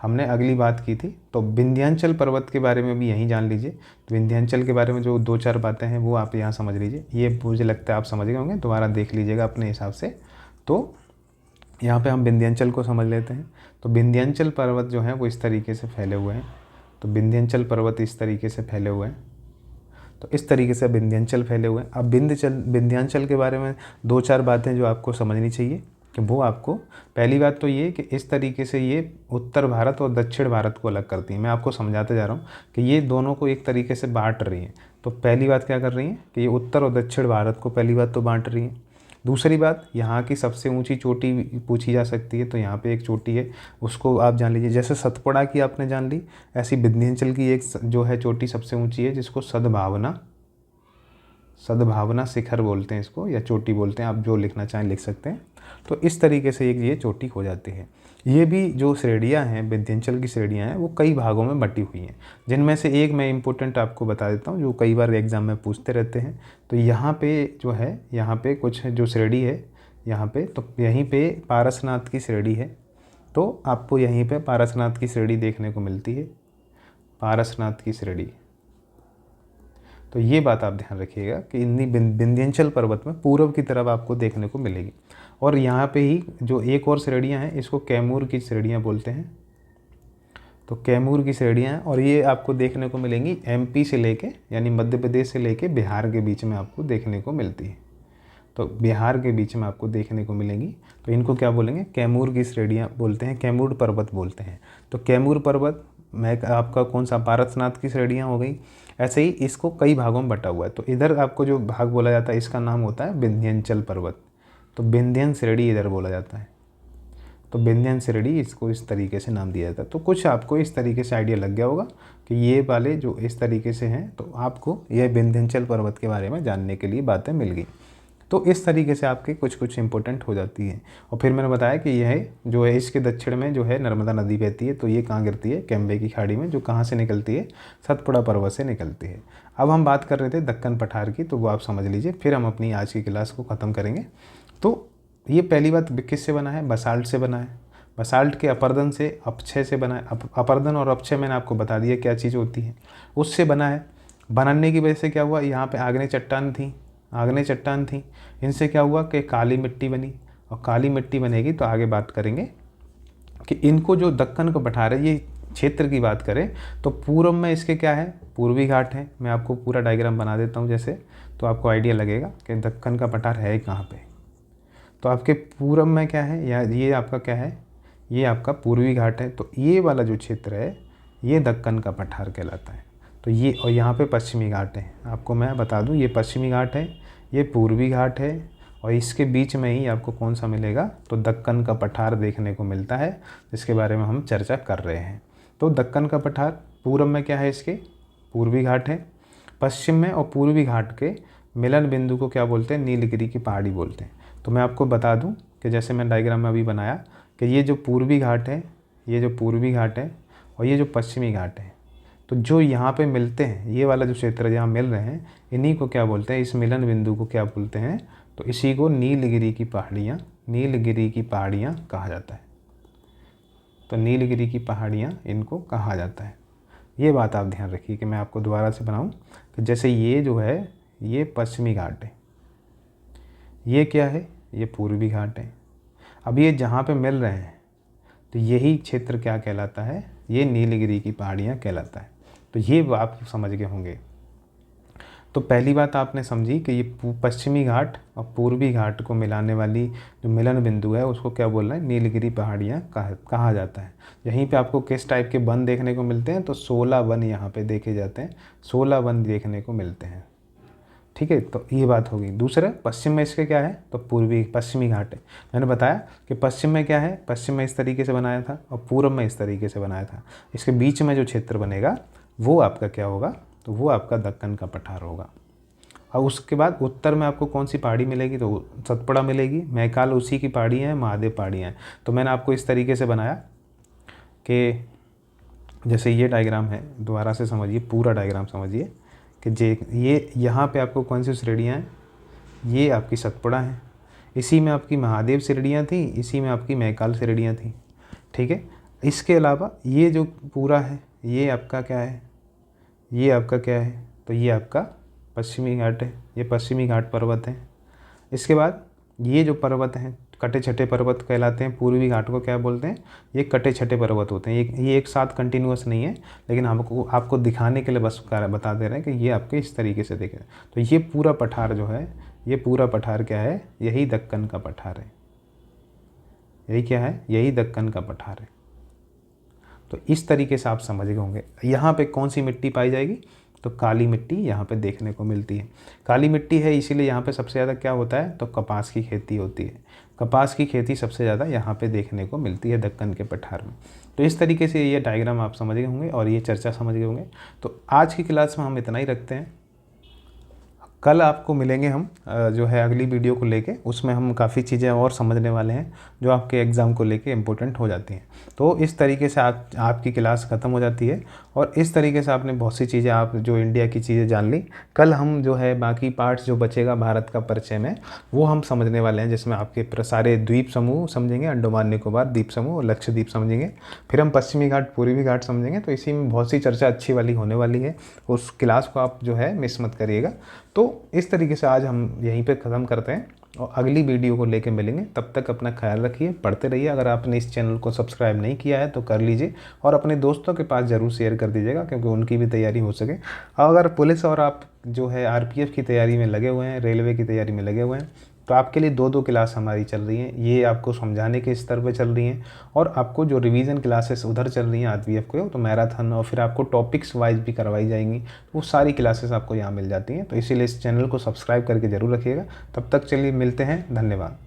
हमने अगली बात की थी, तो विंध्याचल पर्वत के बारे में भी यहीं जान लीजिए। तो विंध्याचल के बारे में जो दो चार बातें हैं वो आप यहाँ समझ लीजिए। ये मुझे लगता है आप समझ गए होंगे, दोबारा देख लीजिएगा अपने हिसाब से। तो यहाँ पे हम विंध्याचल को समझ लेते हैं। तो विंध्याचल पर्वत जो है वो इस तरीके से फैले हुए हैं। तो विंध्याचल पर्वत इस तरीके से फैले हुए हैं, तो इस तरीके से विंध्याचल फैले हुए हैं। अब विंध्याचल के बारे में दो चार बातें जो आपको समझनी चाहिए, कि वो आपको, पहली बात तो ये कि इस तरीके से ये उत्तर भारत और दक्षिण भारत को अलग करती हैं। मैं आपको समझाते जा रहा हूँ कि ये दोनों को एक तरीके से बांट रही हैं। तो पहली बात क्या कर रही हैं कि ये उत्तर और दक्षिण भारत को पहली बात तो बांट रही हैं। दूसरी बात, यहाँ की सबसे ऊंची चोटी पूछी जा सकती है, तो यहाँ पे एक चोटी है, उसको आप जान लीजिए। जैसे सतपुड़ा की आपने जान ली, ऐसी विंध्याचल की एक जो है चोटी सबसे ऊंची है, जिसको सद्भावना शिखर बोलते हैं इसको, या चोटी बोलते हैं, आप जो लिखना चाहें लिख सकते हैं। तो इस तरीके से एक ये चोटी हो जाती है। ये भी जो श्रेणियाँ हैं, विंध्याचल की श्रेणियाँ हैं, वो कई भागों में बटी हुई हैं, जिनमें से एक मैं इम्पोर्टेंट आपको बता देता हूँ, जो कई बार एग्ज़ाम में पूछते रहते हैं। तो यहाँ पे जो है, यहाँ पे कुछ जो श्रेणी है यहाँ पे, तो यहीं पे पारसनाथ की श्रेणी है। तो आपको यहीं पे पारसनाथ की श्रेणी देखने को मिलती है, पारसनाथ की श्रेणी। तो ये बात आप ध्यान रखिएगा कि इन्हीं विंध्याचल पर्वत में पूर्व की तरफ आपको देखने को मिलेगी। और यहाँ पे ही जो एक और श्रेणियाँ हैं, इसको कैमूर की श्रेणियाँ बोलते हैं। तो कैमूर की श्रेणियाँ हैं, और ये आपको देखने को मिलेंगी एमपी से लेके, यानी मध्य प्रदेश से लेके बिहार के बीच में आपको देखने को मिलती है। तो बिहार के बीच में आपको देखने को मिलेंगी। तो इनको क्या बोलेंगे, कैमूर की श्रेणियाँ बोलते हैं, कैमूर पर्वत बोलते हैं। तो कैमूर पर्वत मैं आपका कौन सा, पारसनाथ की श्रेणियाँ हो गई। ऐसे ही इसको कई भागों में बटा हुआ है। तो इधर आपको जो भाग बोला जाता है इसका नाम होता है विंध्यांचल पर्वत, तो विंध्यन श्रेणी इधर बोला जाता है। तो विंध्यन श्रेणी इसको इस तरीके से नाम दिया जाता है। तो कुछ आपको इस तरीके से आइडिया लग गया होगा कि ये वाले जो इस तरीके से हैं, तो आपको यह विंध्यांचल पर्वत के बारे में जानने के लिए बातें मिल गई। तो इस तरीके से आपके कुछ कुछ इंपॉर्टेंट हो जाती है। और फिर मैंने बताया कि यह जो है इसके दक्षिण में जो है नर्मदा नदी बहती है, तो ये कहाँ गिरती है, कैम्बे की खाड़ी में, जो कहाँ से निकलती है, सतपुड़ा पर्वत से निकलती है। अब हम बात कर रहे थे दक्कन पठार की, तो वो आप समझ लीजिए, फिर हम अपनी आज की क्लास को ख़त्म करेंगे। तो ये पहली बात किससे बना है, बसाल्ट से बना है। बसाल्ट के अपर्दन से अपक्षय से बना है। अपर्दन और अपक्षय मैंने आपको बता दिया क्या चीज़ होती है, उससे बना है। बनाने की वजह से क्या हुआ, यहाँ पे आग्नेय चट्टान थी, इनसे क्या हुआ कि काली मिट्टी बनी, और काली मिट्टी बनेगी तो आगे बात करेंगे कि इनको जो दक्कन को पठार है, ये क्षेत्र की बात करें तो पूर्व में इसके क्या है, पूर्वी घाट है। मैं आपको पूरा डायग्राम बना देता हूँ जैसे, तो आपको आइडिया लगेगा कि दक्कन का पठार है कहाँ पे। तो आपके पूर्व में क्या है, या ये आपका क्या है, ये आपका पूर्वी घाट है। तो ये वाला जो क्षेत्र है ये दक्कन का पठार कहलाता है। तो ये, और यहाँ पे पश्चिमी घाट है। आपको मैं बता दूँ, ये पश्चिमी घाट है, ये पूर्वी घाट है, और इसके बीच में ही आपको कौन सा मिलेगा, तो दक्कन का पठार देखने को मिलता है, जिसके बारे में हम चर्चा कर रहे हैं। तो दक्कन का पठार पूर्व में क्या है, इसके पूर्वी घाट है, पश्चिम में और पूर्वी घाट के मिलन बिंदु को क्या बोलते हैं, नीलगिरी की पहाड़ी बोलते हैं। तो मैं आपको बता दूं कि जैसे मैं डायग्राम में अभी बनाया कि ये जो पूर्वी घाट है, ये जो पूर्वी घाट है, और ये जो पश्चिमी घाट है, तो जो यहाँ पे मिलते हैं, ये वाला जो क्षेत्र जहाँ मिल रहे हैं, इन्हीं को क्या बोलते हैं, इस मिलन बिंदु को क्या बोलते हैं, तो इसी को नीलगिरी की पहाड़ियाँ कहा जाता है। तो नीलगिरी की पहाड़ियाँ इनको कहा जाता है। ये बात आप ध्यान रखिए कि मैं आपको दोबारा से बनाऊँ कि जैसे ये जो है ये पश्चिमी घाट है, ये क्या है, ये पूर्वी घाट है। अब ये जहाँ पे मिल रहे हैं तो यही क्षेत्र क्या कहलाता है, ये नीलगिरी की पहाड़ियाँ कहलाता है। तो ये आप समझ गए होंगे। तो पहली बात आपने समझी कि ये पश्चिमी घाट और पूर्वी घाट को मिलाने वाली जो मिलन बिंदु है उसको क्या बोल रहे हैं, नीलगिरी पहाड़ियाँ कहा जाता है। यहीं पे आपको किस टाइप के वन देखने को मिलते हैं, तो 16 वन यहाँ पे देखे जाते हैं, 16 वन देखने को मिलते हैं। ठीक है, तो ये बात होगी। दूसरा, पश्चिम में इसके क्या है, तो पश्चिमी घाट है। मैंने बताया कि पश्चिम में क्या है, पश्चिम में इस तरीके से बनाया था और पूर्व में इस तरीके से बनाया था। इसके बीच में जो क्षेत्र बनेगा वो आपका क्या होगा, तो वो आपका दक्कन का पठार होगा। और उसके बाद उत्तर में आपको कौन सी पहाड़ी मिलेगी, तो सतपुड़ा मिलेगी। मैकाल उसी की पहाड़ी है, महादेव पहाड़ियाँ हैं। तो मैंने आपको इस तरीके से बनाया कि जैसे ये डायग्राम है, दोबारा से समझिए, पूरा डायग्राम समझिए कि ये यहाँ पे आपको कौन सी श्रेणियाँ हैं, ये आपकी सतपुड़ा हैं, इसी में आपकी महादेव श्रेणियाँ थी, इसी में आपकी मैकाल श्रेणियाँ थी। ठीक है, इसके अलावा ये जो पूरा है ये आपका क्या है, ये आपका क्या है, तो ये आपका पश्चिमी घाट है, ये पश्चिमी घाट पर्वत है। इसके बाद ये जो पर्वत हैं कटे छठे पर्वत कहलाते हैं। पूर्वी घाट को क्या बोलते हैं, ये कटे छठे पर्वत होते हैं। ये एक साथ कंटिन्यूअस नहीं है, लेकिन हमको आपको दिखाने के लिए बस बता दे रहे हैं कि ये आपके इस तरीके से देखें। तो ये पूरा पठार जो है, ये पूरा पठार क्या है, यही दक्कन का पठार है। यही क्या है, यही दक्कन का पठार है। तो इस तरीके से आप समझ गए होंगे। यहाँ पे कौन सी मिट्टी पाई जाएगी, तो काली मिट्टी यहाँ पे देखने को मिलती है। काली मिट्टी है इसीलिए यहाँ पे सबसे ज़्यादा क्या होता है, तो कपास की खेती होती है। कपास की खेती सबसे ज़्यादा यहाँ पे देखने को मिलती है दक्कन के पठार में। तो इस तरीके से ये डायग्राम आप समझ गए होंगे और ये चर्चा समझ गए होंगे। तो आज की क्लास में हम इतना ही रखते हैं। कल आपको मिलेंगे हम जो है अगली वीडियो को लेके, उसमें हम काफ़ी चीज़ें और समझने वाले हैं जो आपके एग्ज़ाम को लेके इम्पोर्टेंट हो जाती हैं। तो इस तरीके से आपकी क्लास ख़त्म हो जाती है और इस तरीके से आपने बहुत सी चीज़ें, आप जो इंडिया की चीज़ें जान ली। कल हम जो है बाकी पार्ट्स जो बचेगा भारत का परिचय में, वो हम समझने वाले हैं, जिसमें आपके सारे द्वीप समूह समझेंगे, अंडमान निकोबार द्वीप समूह और लक्षद्वीप समझेंगे। फिर हम पश्चिमी घाट, पूर्वी घाट समझेंगे। तो इसी में बहुत सी चर्चा अच्छी वाली होने वाली है। उस क्लास को आप जो है मिस मत करिएगा। तो इस तरीके से आज हम यहीं पे ख़त्म करते हैं और अगली वीडियो को लेके मिलेंगे। तब तक अपना ख्याल रखिए, पढ़ते रहिए। अगर आपने इस चैनल को सब्सक्राइब नहीं किया है तो कर लीजिए और अपने दोस्तों के पास ज़रूर शेयर कर दीजिएगा, क्योंकि उनकी भी तैयारी हो सके। अगर पुलिस और आप जो है आरपीएफ की तैयारी में लगे हुए हैं, रेलवे की तैयारी में लगे हुए हैं, तो आपके लिए 2-2 क्लास हमारी चल रही हैं, ये आपको समझाने के स्तर पे चल रही हैं, और आपको जो रिवीजन क्लासेस उधर चल रही हैं आरपीएफ को, तो मैराथन, और फिर आपको टॉपिक्स वाइज भी करवाई जाएंगी, तो वो सारी क्लासेस आपको यहाँ मिल जाती हैं। तो इसीलिए इस चैनल को सब्सक्राइब करके ज़रूर रखिएगा। तब तक चलिए मिलते हैं, धन्यवाद।